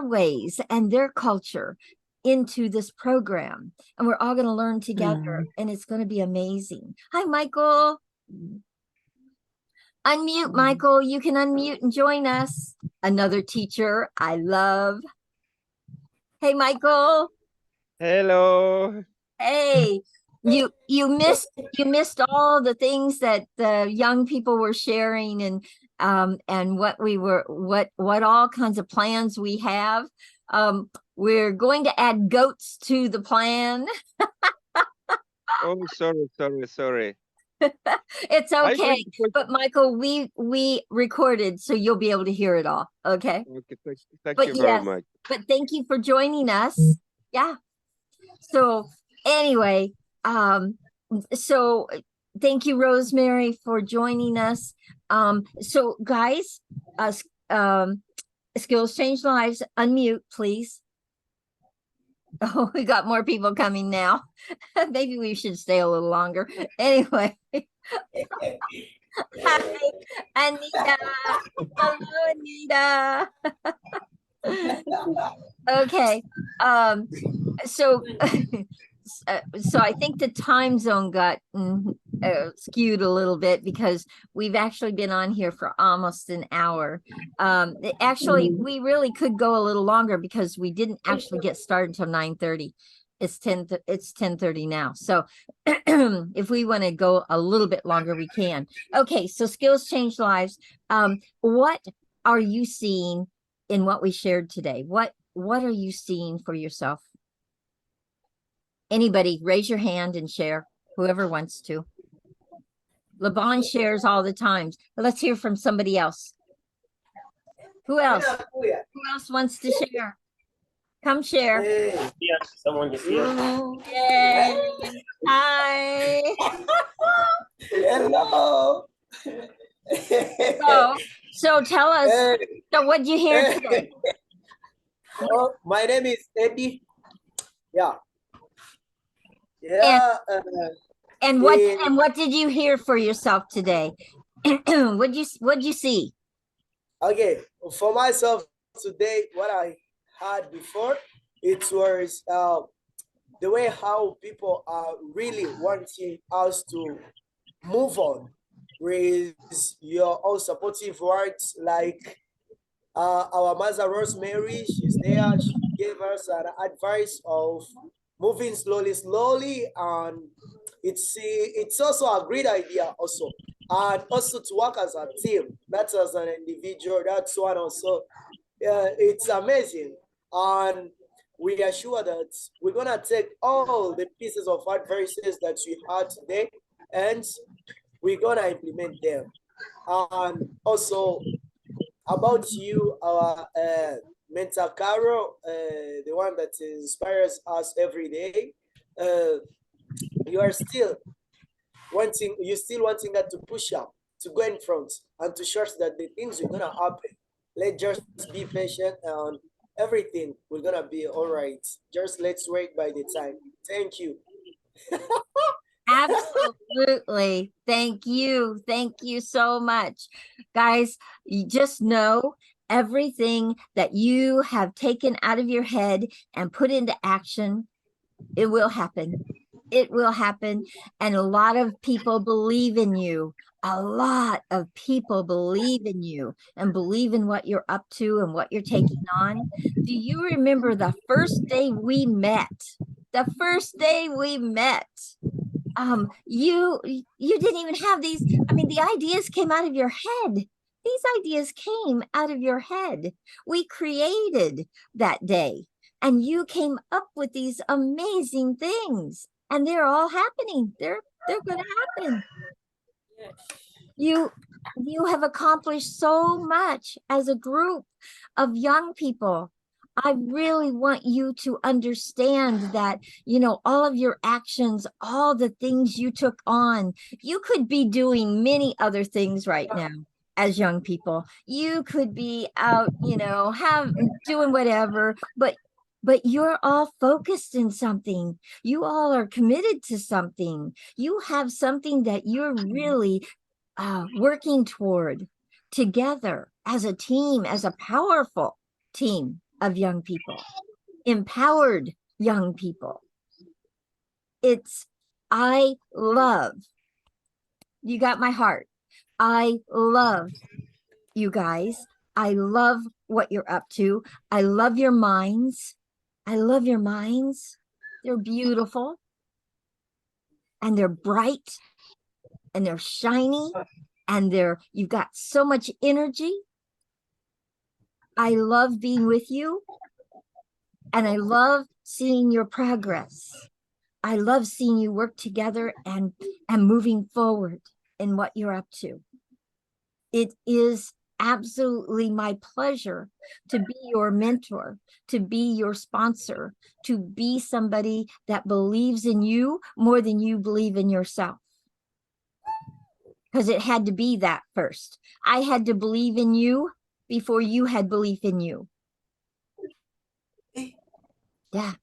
ways and their culture into this program. And we're all going to learn together, and it's going to be amazing. Hi, Michael. Unmute, Michael. You can unmute and join us. Another teacher I love. Hey, Michael.
Hello.
Hey, you missed all the things that the young people were sharing, and what all kinds of plans we have. We're going to add goats to the plan.
Oh, sorry.
It's
Are you
okay.
going to put?
But Michael, we recorded, so you'll be able to hear it all. Okay.
Okay, thank
But
you very
yes,
much.
but thank you for joining us. Yeah. So anyway, so thank you, Rosemary, for joining us. So guys, skills change lives. Unmute, please. Oh, we got more people coming now. Maybe we should stay a little longer. Anyway. Hi, Anita. Hello, Anita. Okay. So so I think the time zone got skewed a little bit because we've actually been on here for almost an hour. Actually, we really could go a little longer because we didn't actually get started until 9:30. It's 10:30 now. So if we want to go a little bit longer, we can. Okay, so skills change lives. What are you seeing in what we shared today? What are you seeing for yourself? Anybody, raise your hand and share, whoever wants to. LeBon shares all the time. Let's hear from somebody else. Who else? Who else wants to share? Come share.
Yeah, someone is here.
Yay. Hi.
Hello.
So tell us, so what'd you hear today?
Oh, my name is Eddie. Yeah. Yeah.
And what did you hear for yourself today? What'd you see?
Okay. For myself today, what I had before, it was the way how people are really wanting us to move on with your own supportive words, like our mother Rosemary. She's there. She gave us an advice of moving slowly, and it's also a great idea also, and also to work as a team, not as an individual. That's one also. It's amazing, and we are sure that we're gonna take all the pieces of advices that we had today, and we're gonna implement them. And also about you, our mentor Carol, the one that inspires us every day. You are still wanting that to push up, to go in front, and to show us that the things are gonna happen. Let's just be patient, and everything will gonna be all right. Just let's wait by the time. Thank you.
Absolutely. Thank you. Thank you so much. Guys, you just know everything that you have taken out of your head and put into action, it will happen. It will happen. And a lot of people believe in you. A lot of people believe in you and believe in what you're up to and what you're taking on. Do you remember the first day we met? The first day we met. You didn't even have these. I mean, the ideas came out of your head. These ideas came out of your head. We created that day, and you came up with these amazing things, and they're all happening. They're going to happen. You have accomplished so much as a group of young people. I really want you to understand that, all of your actions, all the things you took on, you could be doing many other things right now as young people. You could be out, doing whatever, but you're all focused in something. You all are committed to something. You have something that you're really working toward together as a team, as a powerful team of young people, empowered young people. I love, you got my heart. I love you guys. I love what you're up to. I love your minds. I love your minds. They're beautiful and they're bright and they're shiny and you've got so much energy. I love being with you and I love seeing your progress. I love seeing you work together and moving forward in what you're up to. It is absolutely my pleasure to be your mentor, to be your sponsor, to be somebody that believes in you more than you believe in yourself. Because it had to be that first. I had to believe in you before you had belief in you. Yeah.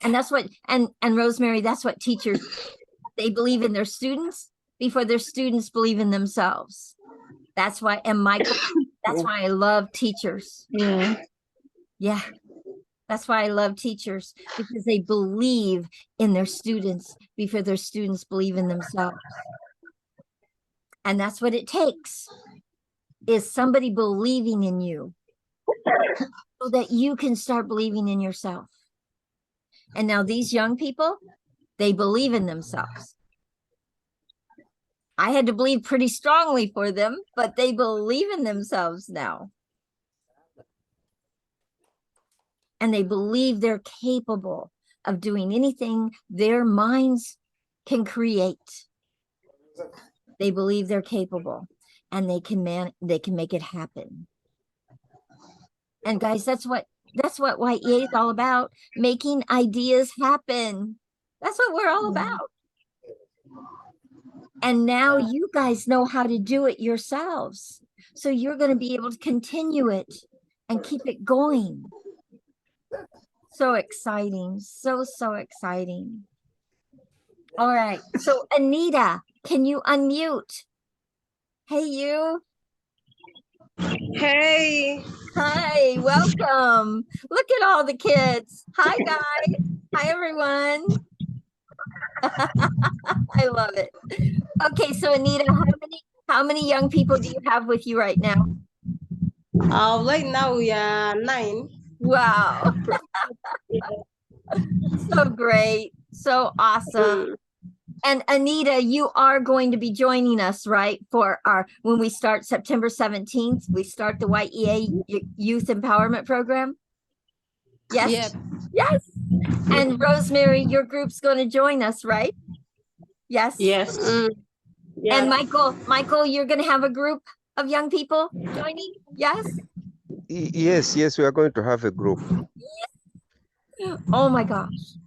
And that's what, and Rosemary, that's what teachers, they believe in their students before their students believe in themselves. That's why, and Michael, that's why I love teachers. Yeah. That's why I love teachers, because they believe in their students before their students believe in themselves. And that's what it takes, is somebody believing in you so that you can start believing in yourself. And now these young people, they believe in themselves. I had to believe pretty strongly for them, but they believe in themselves now. And they believe they're capable of doing anything their minds can create. They believe they're capable, and they can make it happen. And guys, that's what YEA is all about, making ideas happen. That's what we're all about. And now you guys know how to do it yourselves. So you're going to be able to continue it and keep it going. So exciting. So exciting. All right. So Anita, can you unmute? Hey, you.
Hey.
Hi, welcome. Look at all the kids. Hi, guys. Hi, everyone. I love it. Okay, so Anita, how many young people do you have with you right now?
Right now we are 9.
Wow. So great. So awesome. And Anita, you are going to be joining us, right? For when we start September 17th, we start the YEA Youth Empowerment Program. Yes.
Yep.
Yes. And Rosemary, your group's going to join us, right? Yes.
Yes.
Yeah.
And Michael, you're going to have a group of young people joining? Yes.
Yes, we are going to have a group.
Oh my gosh.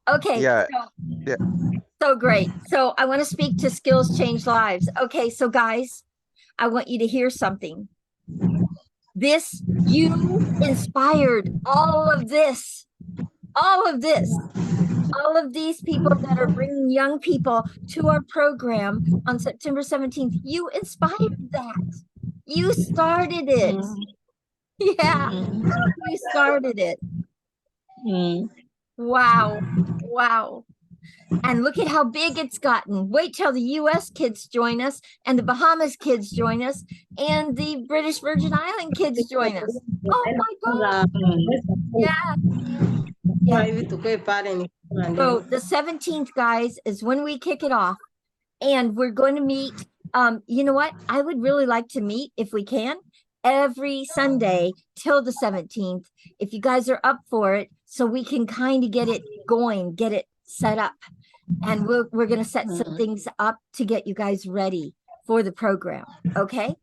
Okay.
Yeah.
So great. So I want to speak to Skills Change Lives. Okay, so guys, I want you to hear something. You inspired all of these people that are bringing young people to our program on September 17th. You inspired that. You started it. Yeah, you started it. Wow. And look at how big it's gotten. Wait till the US kids join us, and the Bahamas kids join us, and the British Virgin Island kids join us. Oh my God. Yeah. So the 17th, guys, is when we kick it off. And we're going to meet. You know what? I would really like to meet, if we can, every Sunday till the 17th, if you guys are up for it, so we can kind of get it going, get it set up. And we're going to set some things up to get you guys ready for the program. Okay.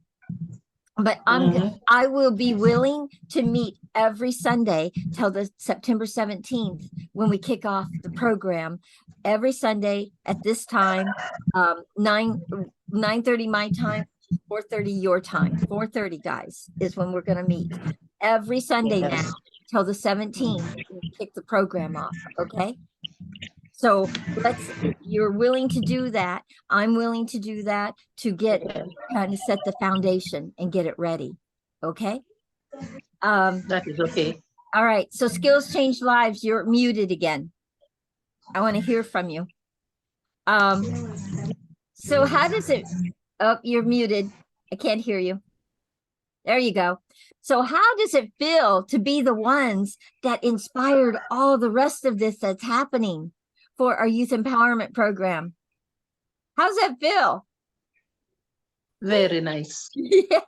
But I will be willing to meet every Sunday till the September 17th when we kick off the program. Every Sunday at this time, 9:30 my time, 4:30 your time. 4:30, guys, is when we're going to meet every Sunday now till the 17th. Kick the program off. Okay. So you're willing to do that. I'm willing to do that to kind of set the foundation and get it ready. Okay.
That is okay.
All right. So Skills Change Lives, you're muted again. I want to hear from you. So how does it, oh, you're muted. I can't hear you. There you go. So how does it feel to be the ones that inspired all the rest of this that's happening for our youth empowerment program? How's that feel?
Very nice.
Yeah,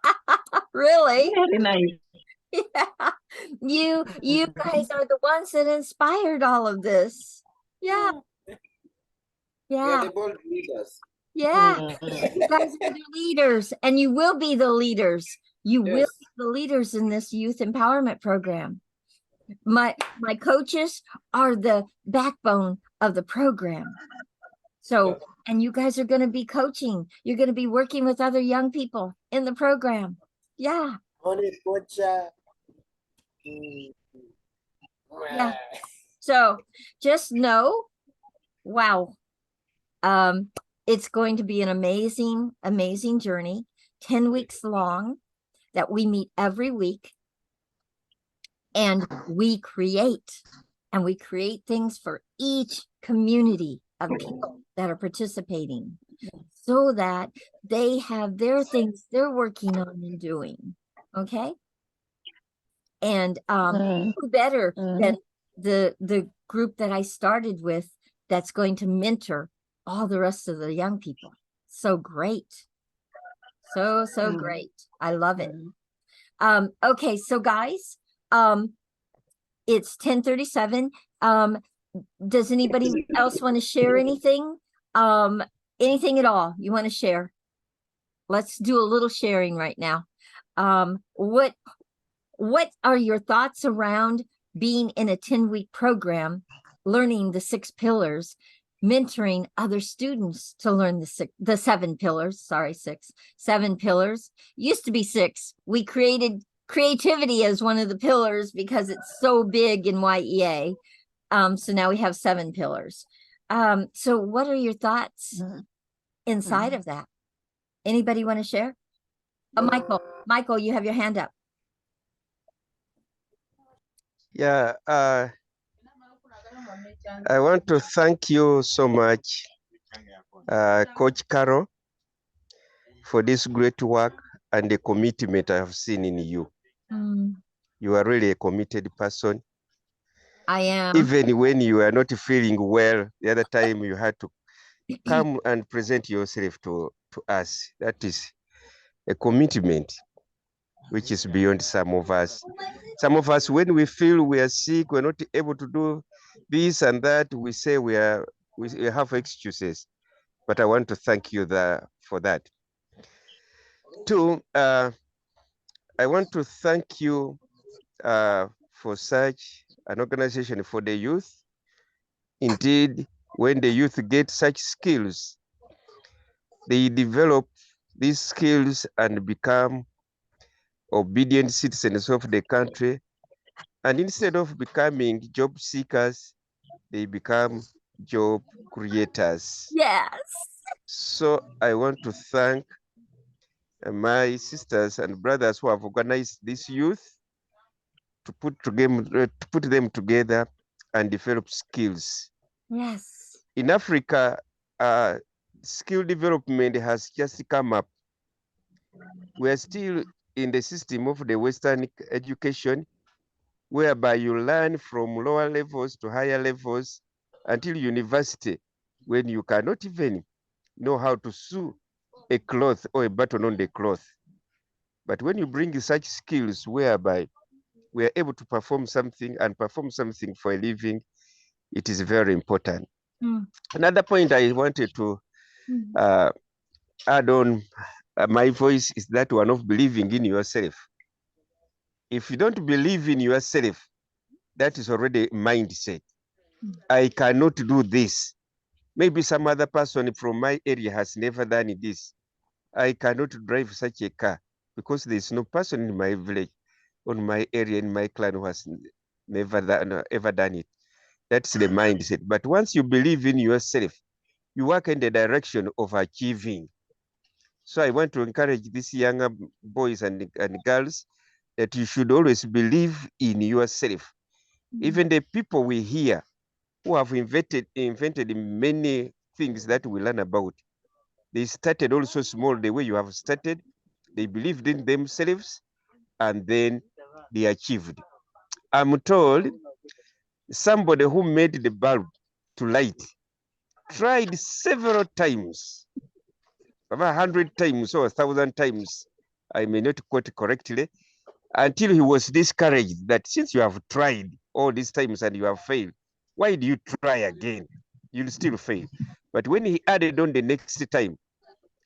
really?
Very nice.
Yeah. You guys are the ones that inspired all of this. Yeah.
We are
Yeah.
the bold leaders.
Yeah.
Mm.
You guys are the leaders, and you will be the leaders. You will
Yes.
be the leaders in this youth empowerment program. My coaches are the backbone of the program. So,
Yeah.
and you guys are going to be coaching. You're going to be working with other young people in the program. Yeah.
Only coach.
Yeah. So just know, wow, um, it's going to be an amazing, amazing journey, 10 weeks long, that we meet every week and we create things for each community of people that are participating so that they have their things they're working on and doing. Okay. And who better than the group that I started with that's going to mentor all the rest of the young people. So great. So great. I love it. Okay, so guys, it's 10:37. Does anybody else want to share anything? Anything at all you want to share? Let's do a little sharing right now. What are your thoughts around being in a 10-week program, learning the 6 pillars, mentoring other students to learn the 7 pillars? Sorry, 7 pillars. Used to be 6. We created creativity as one of the pillars because it's so big in YEA. So now we have 7 pillars. So what are your thoughts inside of that? Anybody want to share? Michael, you have your hand up.
Yeah, I want to thank you so much, Coach Carol, for this great work and the commitment I have seen in you. You are really a committed person.
I am.
Even when you are not feeling well, the other time you had to come and present yourself to us. That is a commitment which is beyond some of us. Some of us, when we feel we are sick, we're not able to do this and that, we say we have excuses. But I want to thank you for that. Two, I want to thank you for such an organization for the youth. Indeed, when the youth get such skills, they develop these skills and become obedient citizens of the country. And instead of becoming job seekers, they become job creators.
Yes.
So I want to thank my sisters and brothers who have organized this youth to put them together and develop skills.
Yes.
In Africa, skill development has just come up. We are still in the system of the Western education, whereby you learn from lower levels to higher levels until university, when you cannot even know how to sew a cloth or a button on the cloth. But when you bring such skills whereby we are able to perform something and perform something for a living, it is very important. Another point I wanted to add on my voice is that one of believing in yourself. If you don't believe in yourself, that is already a mindset. I cannot do this. Maybe some other person from my area has never done this. I cannot drive such a car because there's no person in my village, on my area, in my clan who has ever done it. That's the mindset. But once you believe in yourself, you work in the direction of achieving. So I want to encourage these younger boys and girls that you should always believe in yourself. Even the people we hear who have invented many things that we learn about, they started also small the way you have started. They believed in themselves and then they achieved. I'm told somebody who made the bulb to light tried several times, about 100 times or 1,000 times, I may not quote correctly, until he was discouraged that since you have tried all these times and you have failed, Why do you try again? You'll still fail. But when he added on the next time,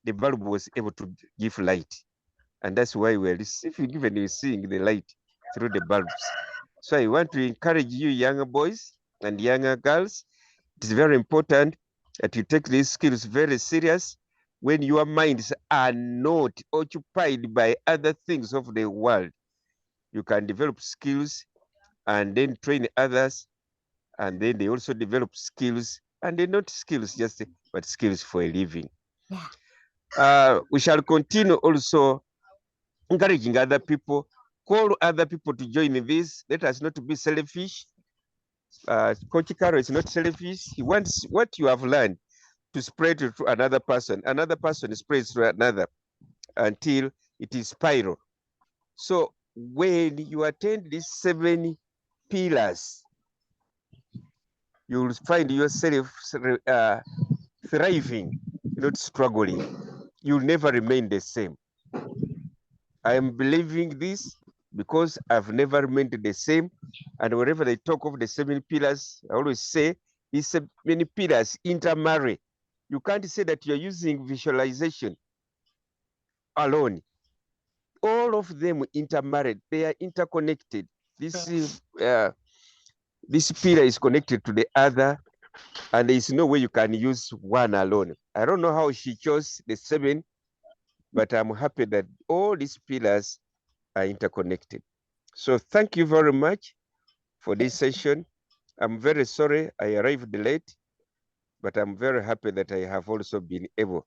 the bulb was able to give light. And that's why we're receiving, even we're seeing the light through the bulbs. So I want to encourage you younger boys and younger girls. It is very important that you take these skills very serious when your minds are not occupied by other things of the world. You can develop skills and then train others, and then they also develop skills, and they're not skills just, but skills for a living.
Yeah.
We shall continue also encouraging other people, call other people to join this. Let us not be selfish. Coach Caro is not selfish. He wants what you have learned to spread it to another person. Another person spreads to another until it is spiral. So when you attend these 7 pillars, you will find yourself thriving, not struggling. You'll never remain the same. I am believing this because I've never remained the same. And whenever they talk of the 7 pillars, I always say these 7 pillars intermarry. You can't say that you're using visualization alone. All of them intermarried. They are interconnected. This pillar is connected to the other, and there is no way you can use one alone. I don't know how she chose the 7, but I'm happy that all these pillars are interconnected. So thank you very much for this session. I'm very sorry I arrived late, but I'm very happy that I have also been able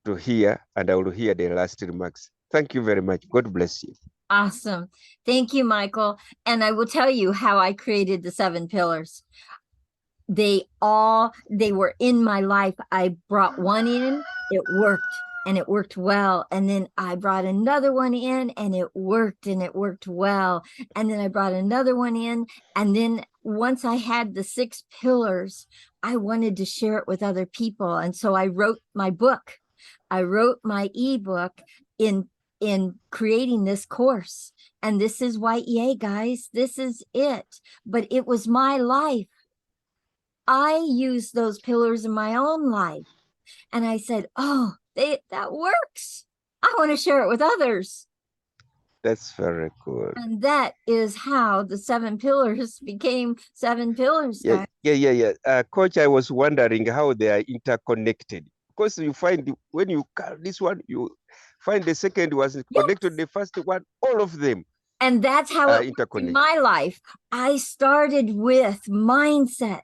to hear, and I will hear the last remarks. Thank you very much. God bless you.
Awesome. Thank you, Michael. And I will tell you how I created the 7 pillars. They were in my life. I brought one in, it worked, and it worked well. And then I brought another one in, and it worked, and it worked well. And then I brought another one in. And then once I had the 6 pillars, I wanted to share it with other people. And so I wrote my book. I wrote my ebook in creating this course. And this is YEA, guys. This is it. But it was my life. I used those pillars in my own life. And I said, oh, that works. I want to share it with others.
That's very cool.
And that is how the 7 pillars became 7 pillars, guys.
Yeah. Coach, I was wondering how they are interconnected. Because you find when you count this one, you find the second was connected to the first one, all of them.
And that's how it worked in my life. I started with mindset.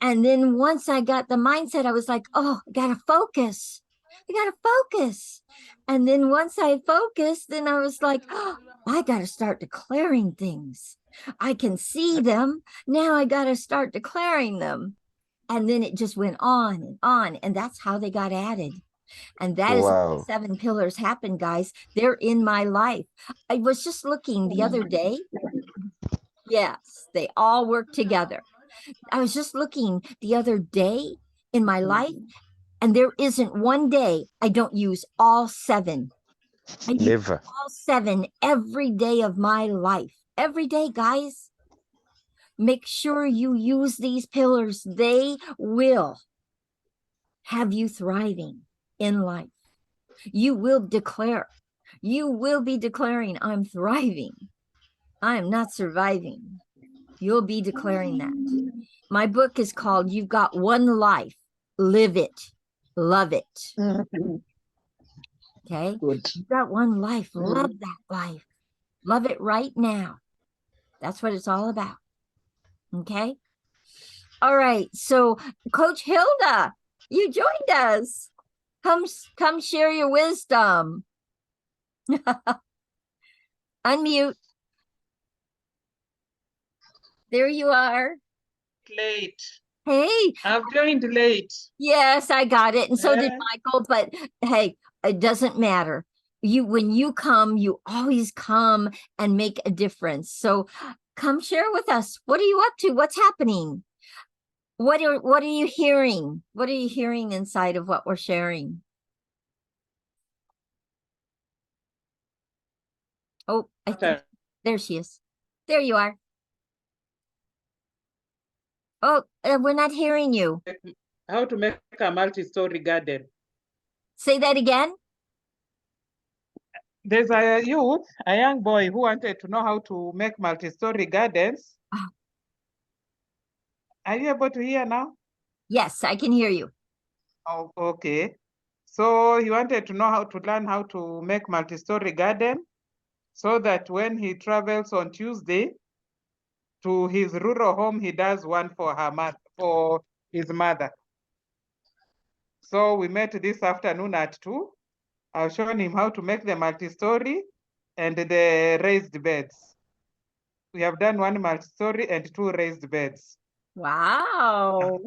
And then once I got the mindset, I was like, oh, I got to focus. I got to focus. And then once I focused, then I was like, oh, I got to start declaring things. I can see them. Now I got to start declaring them. And then it just went on and on. And that's how they got added. And that is how the 7 pillars happen, guys. They're in my life. I was just looking the other day. Yes, they all work together. I was just looking the other day in my life, and there isn't one day I don't use all 7. I use all 7 every day of my life. Every day, guys. Make sure you use these pillars. They will have you thriving in life. You will declare. You will be declaring, I'm thriving. I am not surviving. You'll be declaring that. My book is called You've Got One Life. Live it. Love it. Okay?
Good.
You've got one life. Love that life. Love it right now. That's what it's all about. Okay? All right. So, Coach Hilda, you joined us. Come share your wisdom. Unmute. There you are.
Late.
Hey.
I've joined late.
Yes, I got it. And so did Michael. But hey, it doesn't matter. When you come, you always come and make a difference. So come share with us. What are you up to? What's happening? What are you hearing? What are you hearing inside of what we're sharing? Oh, I think there she is. There you are. Oh, we're not hearing you.
How to make a multi-story garden.
Say that again.
There's a youth, a young boy who wanted to know how to make multi-story gardens.
Oh.
Are you able to hear now?
Yes, I can hear you.
Oh, okay. So he wanted to know how to learn how to make multi-story garden so that when he travels on Tuesday to his rural home, he does one for for his mother. So we met this afternoon at 2. I've shown him how to make the multi-story and the raised beds. We have done 1 multi-story and 2 raised beds.
Wow.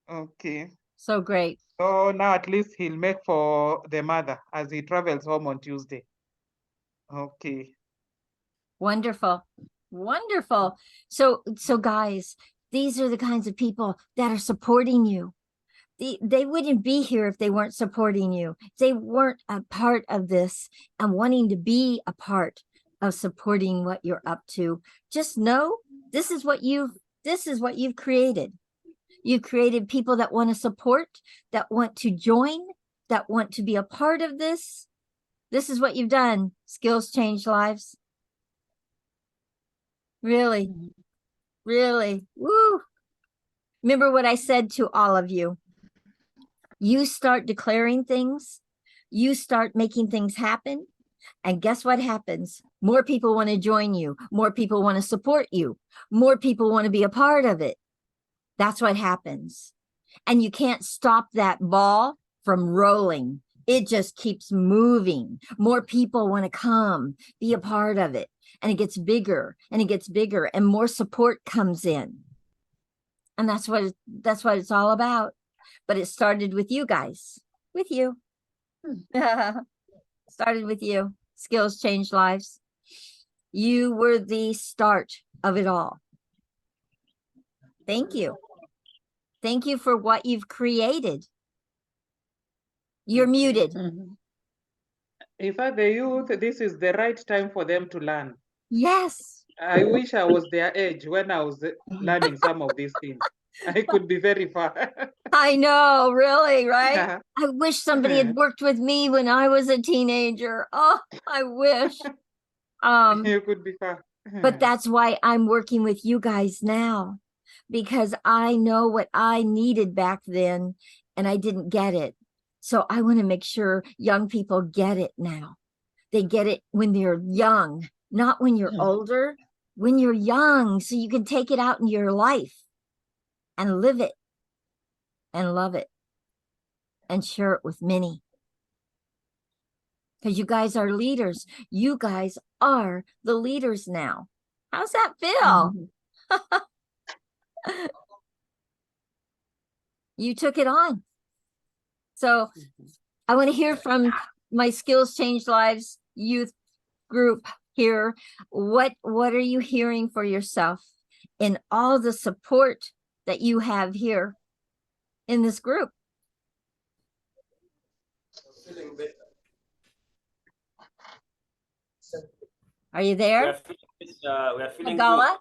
Okay.
So great.
So now at least he'll make for the mother as he travels home on Tuesday. Okay.
Wonderful. Wonderful. So guys, these are the kinds of people that are supporting you. They wouldn't be here if they weren't supporting you. If they weren't a part of this and wanting to be a part of supporting what you're up to. Just know this is what you've created. You've created people that want to support, that want to join, that want to be a part of this. This is what you've done. Skills change lives. Really, really. Woo. Remember what I said to all of you. You start declaring things, you start making things happen, and guess what happens? More people want to join you. More people want to support you. More people want to be a part of it. That's what happens. And you can't stop that ball from rolling. It just keeps moving. More people want to come, be a part of it. And it gets bigger and it gets bigger and more support comes in. And that's what it's all about. But it started with you guys, with you. Started with you. Skills change lives. You were the start of it all. Thank you. Thank you for what you've created. You're muted.
In fact, the youth, this is the right time for them to learn.
Yes.
I wish I was their age when I was learning some of these things. I could be very far.
I know, really, right? I wish somebody had worked with me when I was a teenager. Oh, I wish.
You could be far.
But that's why I'm working with you guys now, because I know what I needed back then and I didn't get it. So I want to make sure young people get it now. They get it when they're young, not when you're older, when you're young, so you can take it out in your life and live it and love it and share it with many. Because you guys are leaders. You guys are the leaders now. How's that feel? You took it on. So I want to hear from my Skills Change Lives youth group here. What are you hearing for yourself in all the support that you have here in this group? Are you there?
We are feeling
Magala?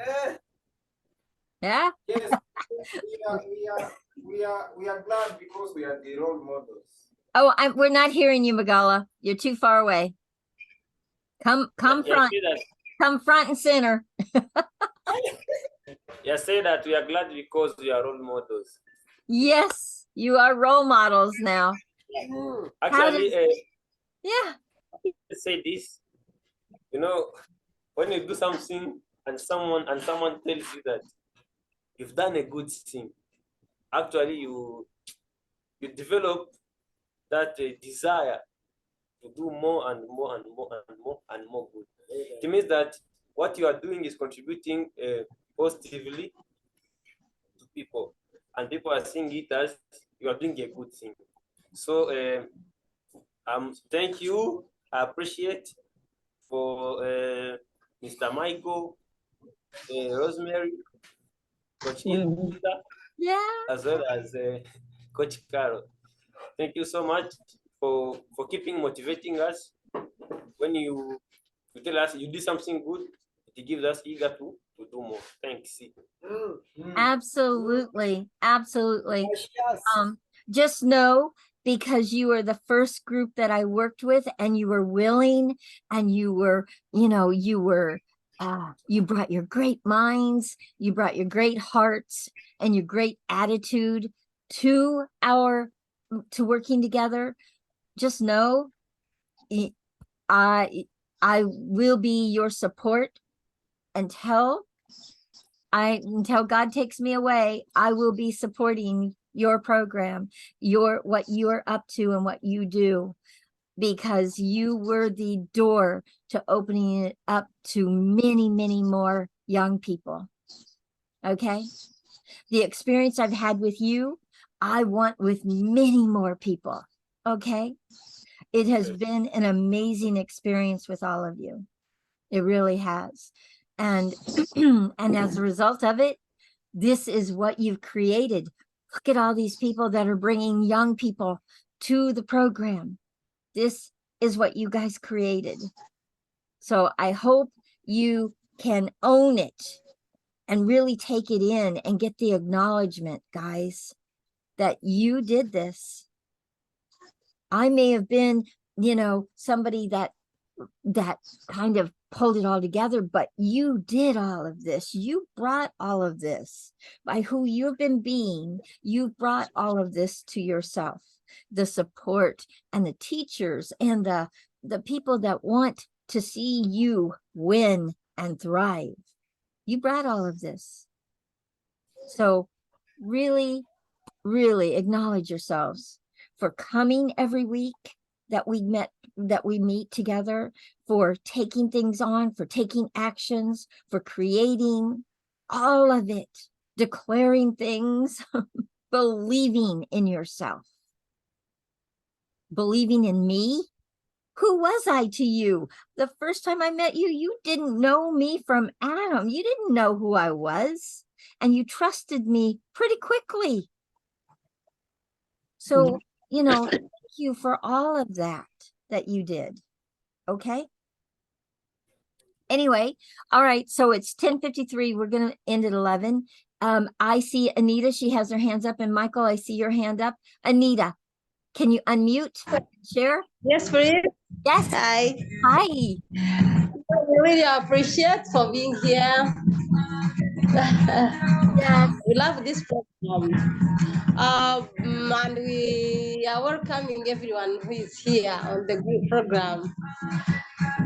good.
Yeah.
Yes, we are glad because we are the role models.
Oh, we're not hearing you, Magala. You're too far away. Come front. Come front and center.
Yeah, say that we are glad because we are role models.
Yes, you are role models now.
Actually,
yeah.
Let's say this. You know, when you do something and someone tells you that you've done a good thing, actually you develop that desire to do more and more and more and more and more good. It means that what you are doing is contributing positively to people, and people are seeing it as you are doing a good thing. So thank you. I appreciate for Mr. Michael, Rosemary, Coach Ida, as well as Coach Carol. Thank you so much for keeping motivating us. When you tell us you do something good, it gives us eager to to do more. Thanks.
Absolutely. Absolutely.
Yes.
Just know, because you were the first group that I worked with, and you were willing, and you were, you brought your great minds, you brought your great hearts and your great attitude to working together. Just know, I will be your support until God takes me away. I will be supporting your program, what you're up to and what you do, because you were the door to opening it up to many, many more young people. Okay? The experience I've had with you, I want with many more people. Okay? It has been an amazing experience with all of you. It really has. And and as a result of it, this is what you've created. Look at all these people that are bringing young people to the program. This is what you guys created. So I hope you can own it and really take it in and get the acknowledgement, guys, that you did this. I may have been, somebody that kind of pulled it all together, but you did all of this. You brought all of this by who you've been being. You brought all of this to yourself, the support and the teachers and the people that want to see you win and thrive. You brought all of this. So really, really acknowledge yourselves for coming every week that we meet together, for taking things on, for taking actions, for creating all of it, declaring things, believing in yourself, believing in me. Who was I to you? The first time I met you, you didn't know me from Adam. You didn't know who I was, and you trusted me pretty quickly. So, thank you for all of that you did. Okay. Anyway, all right. So it's 10:53. We're going to end at 11. I see Anita. She has her hands up. And Michael, I see your hand up. Anita, can you unmute? Share?
Yes, please.
Yes.
Hi.
Hi.
I really appreciate for being here.
Yes.
We love this program. And we are welcoming everyone who is here on the group program.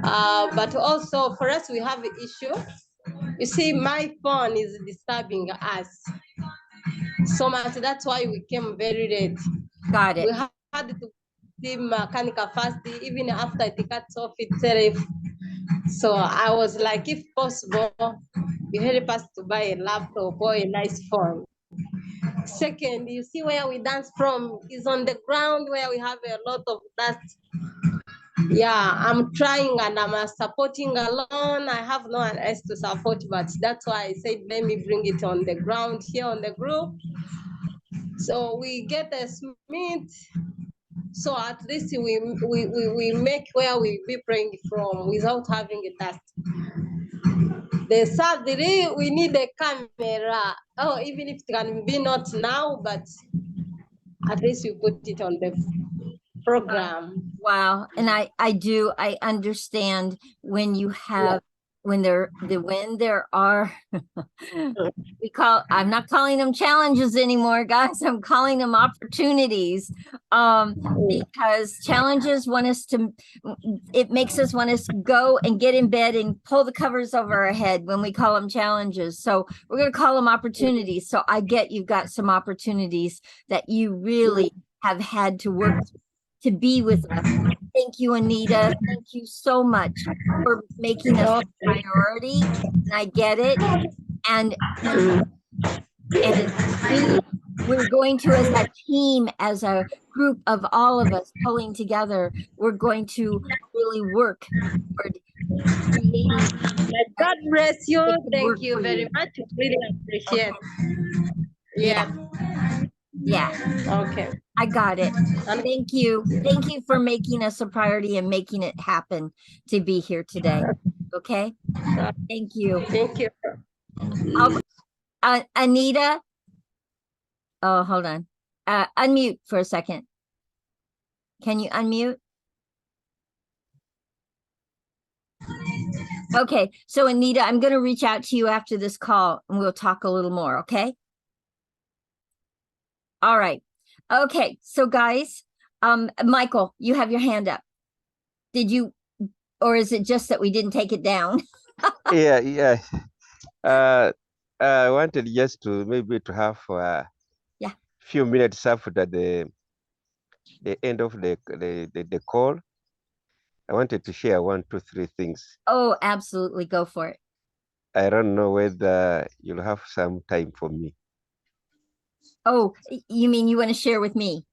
But also for us, we have an issue. You see, my phone is disturbing us so much. That's why we came very late.
Got it.
We had to see mechanical first, even after it cuts off itself. So I was like, if possible, you help us to buy a laptop or a nice phone. Second, you see where we dance from is on the ground where we have a lot of dust. Yeah, I'm trying and I'm supporting alone. I have no one else to support, but that's why I said, let me bring it on the ground here on the group. So we get a Smith. So at least we make where we be praying from without having a dust. The thirdly, we need a camera. Oh, even if it can be not now, but at least we put it on the program.
Wow. And I understand when you have, when there are, I'm not calling them challenges anymore, guys. I'm calling them opportunities. Because challenges it makes us want us to go and get in bed and pull the covers over our head when we call them challenges. So we're going to call them opportunities. So I get you've got some opportunities that you really have had to work to be with us. Thank you, Anita. Thank you so much for making us a priority. And I get it. And we're going to, as a team, as a group of all of us pulling together, we're going to really work toward creating.
God bless you. Thank you very much. Really appreciate.
Yeah.
Okay.
I got it. Thank you. Thank you for making us a priority and making it happen to be here today. Okay. Thank you.
Thank you.
Anita. Oh, hold on. Unmute for a second. Can you unmute? Okay, so Anita, I'm going to reach out to you after this call and we'll talk a little more, okay? All right. Okay, so guys, Michael, you have your hand up. Did you, or is it just that we didn't take it down?
Yeah. I wanted just to maybe to have
Yeah.
few minutes after the end of the call. I wanted to share 1, 2, 3 things.
Oh, absolutely. Go for it.
I don't know whether you'll have some time for me.
Oh, you mean you want to share with me?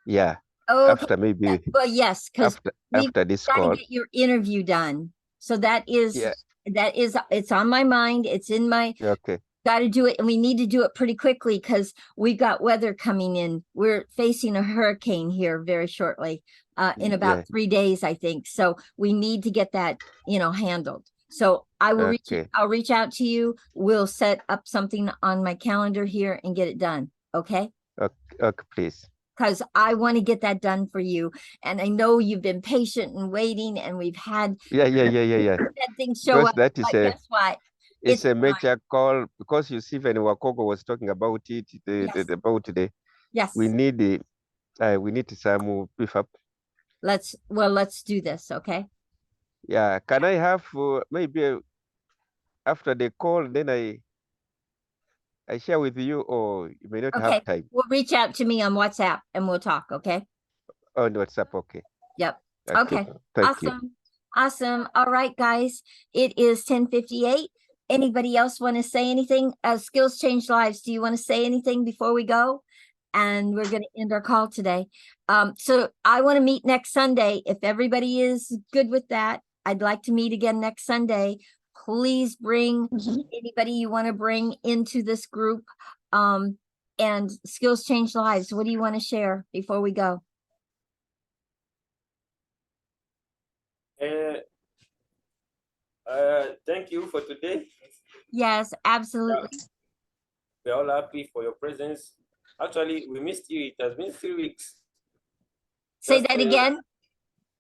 Yeah.
Okay.
After maybe
Well, yes, because we've
after this
got to
call.
get your interview done. So that is,
Yeah.
it's on my mind. It's in my,
Okay.
got to do it. And we need to do it pretty quickly because we've got weather coming in. We're facing a hurricane here very shortly, in about
Yeah.
3 days, I think. So we need to get that, handled. So I will I'll reach out to you. We'll set up something on my calendar here and get it done. Okay.
Okay, please.
Because I want to get that done for you. And I know you've been patient and waiting and we've had
Yeah.
that thing show
Because
up.
that is
But guess what?
it's a major call, because you see when Wakoko was talking about it,
Yes.
we need some beef up.
Let's do this, okay?
Yeah. Can I have maybe after the call, then I share with you, or you may not have time?
Well, reach out to me on WhatsApp and we'll talk, okay?
On WhatsApp, okay.
Yep.
Okay. Thank you.
Awesome. All right, guys. It is 10:58. Anybody else want to say anything? Skills change lives. Do you want to say anything before we go? And we're going to end our call today. So I want to meet next Sunday. If everybody is good with that, I'd like to meet again next Sunday. Please bring anybody you want to bring into this group. And skills change lives. What do you want to share before we go?
Thank you for today.
Yes, absolutely.
We're all happy for your presence. Actually, we missed you. It has been 3 weeks.
Say that again.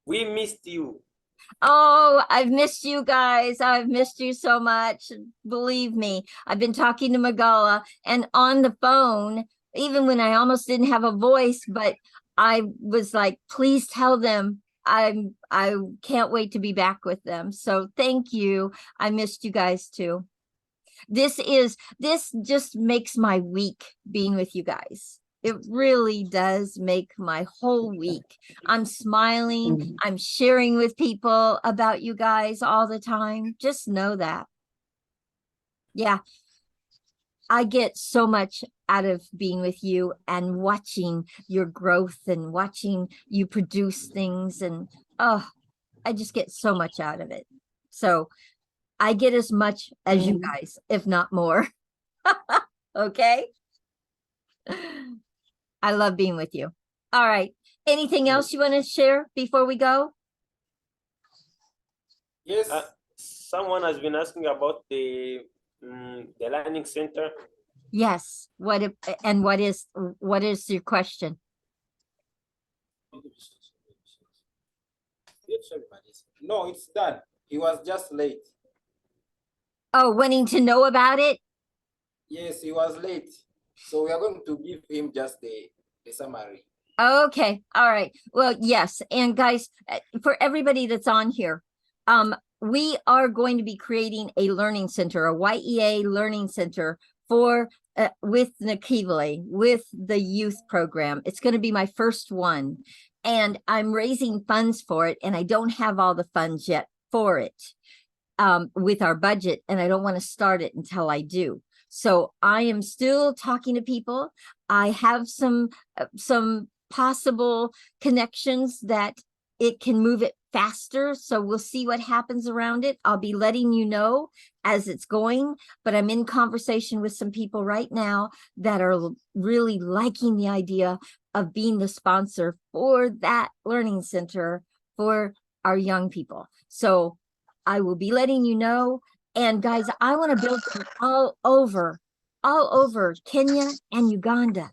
We missed you.
Oh, I've missed you guys. I've missed you so much. Believe me, I've been talking to Magala and on the phone, even when I almost didn't have a voice, but I was like, please tell them I can't wait to be back with them. So thank you. I missed you guys too. This just makes my week being with you guys. It really does make my whole week. I'm smiling. I'm sharing with people about you guys all the time. Just know that. Yeah. I get so much out of being with you and watching your growth and watching you produce things. And oh, I just get so much out of it. So I get as much as you guys, if not more. Okay. I love being with you. All right. Anything else you want to share before we go?
Yes.
Someone has been asking about the learning center.
Yes. What is your question?
No, it's done. He was just late.
Oh, wanting to know about it?
Yes, he was late. So we are going to give him just the summary.
Okay. All right. Well, yes. And guys, for everybody that's on here, we are going to be creating a learning center, a YEA learning center for with Nakivale, with the youth program. It's going to be my first one. And I'm raising funds for it. And I don't have all the funds yet for it with our budget. And I don't want to start it until I do. So I am still talking to people. I have some possible connections that it can move it faster. So we'll see what happens around it. I'll be letting you know as it's going, but I'm in conversation with some people right now that are really liking the idea of being the sponsor for that learning center for our young people. So I will be letting you know And guys, I want to build them all over Kenya and Uganda.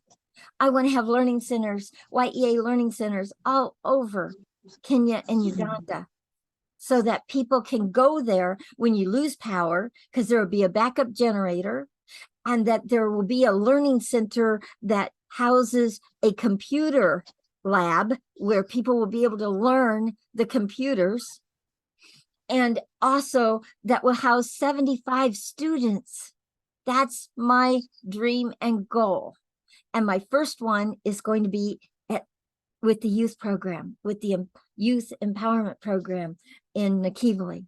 I want to have learning centers, YEA learning centers all over Kenya and Uganda, so that people can go there when you lose power, because there will be a backup generator, and that there will be a learning center that houses a computer lab where people will be able to learn the computers, and also that will house 75 students. That's my dream and goal. And my first one is going to be with the youth program, with the youth empowerment program in Nakivali.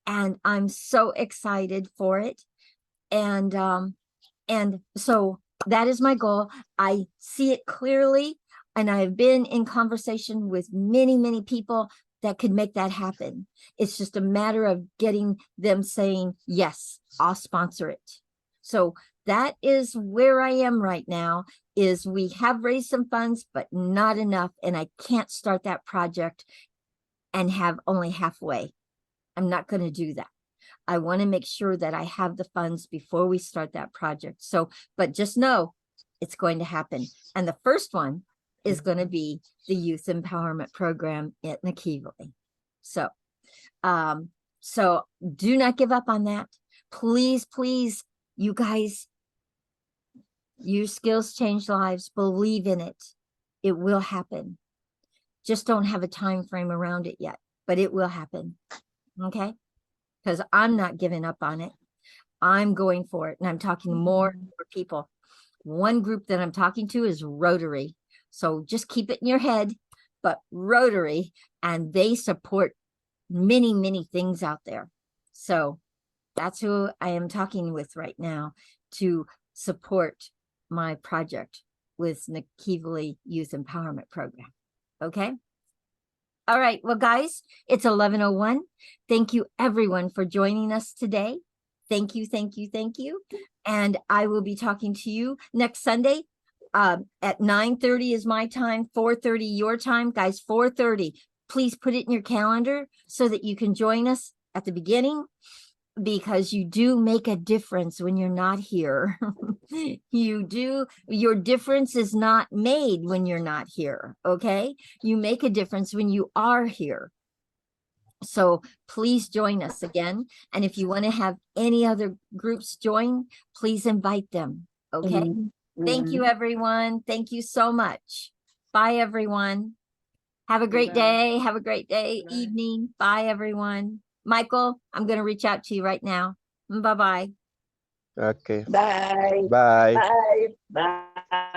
And I'm so excited for it. And so that is my goal. I see it clearly, and I've been in conversation with many people that could make that happen. It's just a matter of getting them saying, yes, I'll sponsor it. So that is where I am right now. Is we have raised some funds, but not enough, and I can't start that project and have only halfway. I'm not going to do that. I want to make sure that I have the funds before we start that project. So, but just know it's going to happen. And the first one is going to be the youth empowerment program at Nakivali. So, so do not give up on that. Please, please, you guys, your skills change lives. Believe in it. It will happen. Just don't have a time frame around it yet, but it will happen. Okay? Because I'm not giving up on it. I'm going for it. And I'm talking more and more people. One group that I'm talking to is Rotary. So just keep it in your head, but Rotary, and they support many things out there. So that's who I am talking with right now to support my project with Nakivali Youth Empowerment Program. Okay? All right. Well, guys, it's 11:01. Thank you, everyone, for joining us today. Thank you. And I will be talking to you next Sunday at 9:30 is my time, 4:30 your time. Guys, 4:30. Please put it in your calendar so that you can join us at the beginning, because you do make a difference when you're not here. You do. Your difference is not made when you're not here. Okay. You make a difference when you are here. So please join us again. And if you want to have any other groups join, please invite them. Okay. Thank you, everyone. Thank you so much. Bye, everyone. Have a great day. Have a great day, evening. Bye, everyone. Michael, I'm going to reach out to you right now. Bye-bye.
Okay.
Bye.
Bye.
Bye. Bye.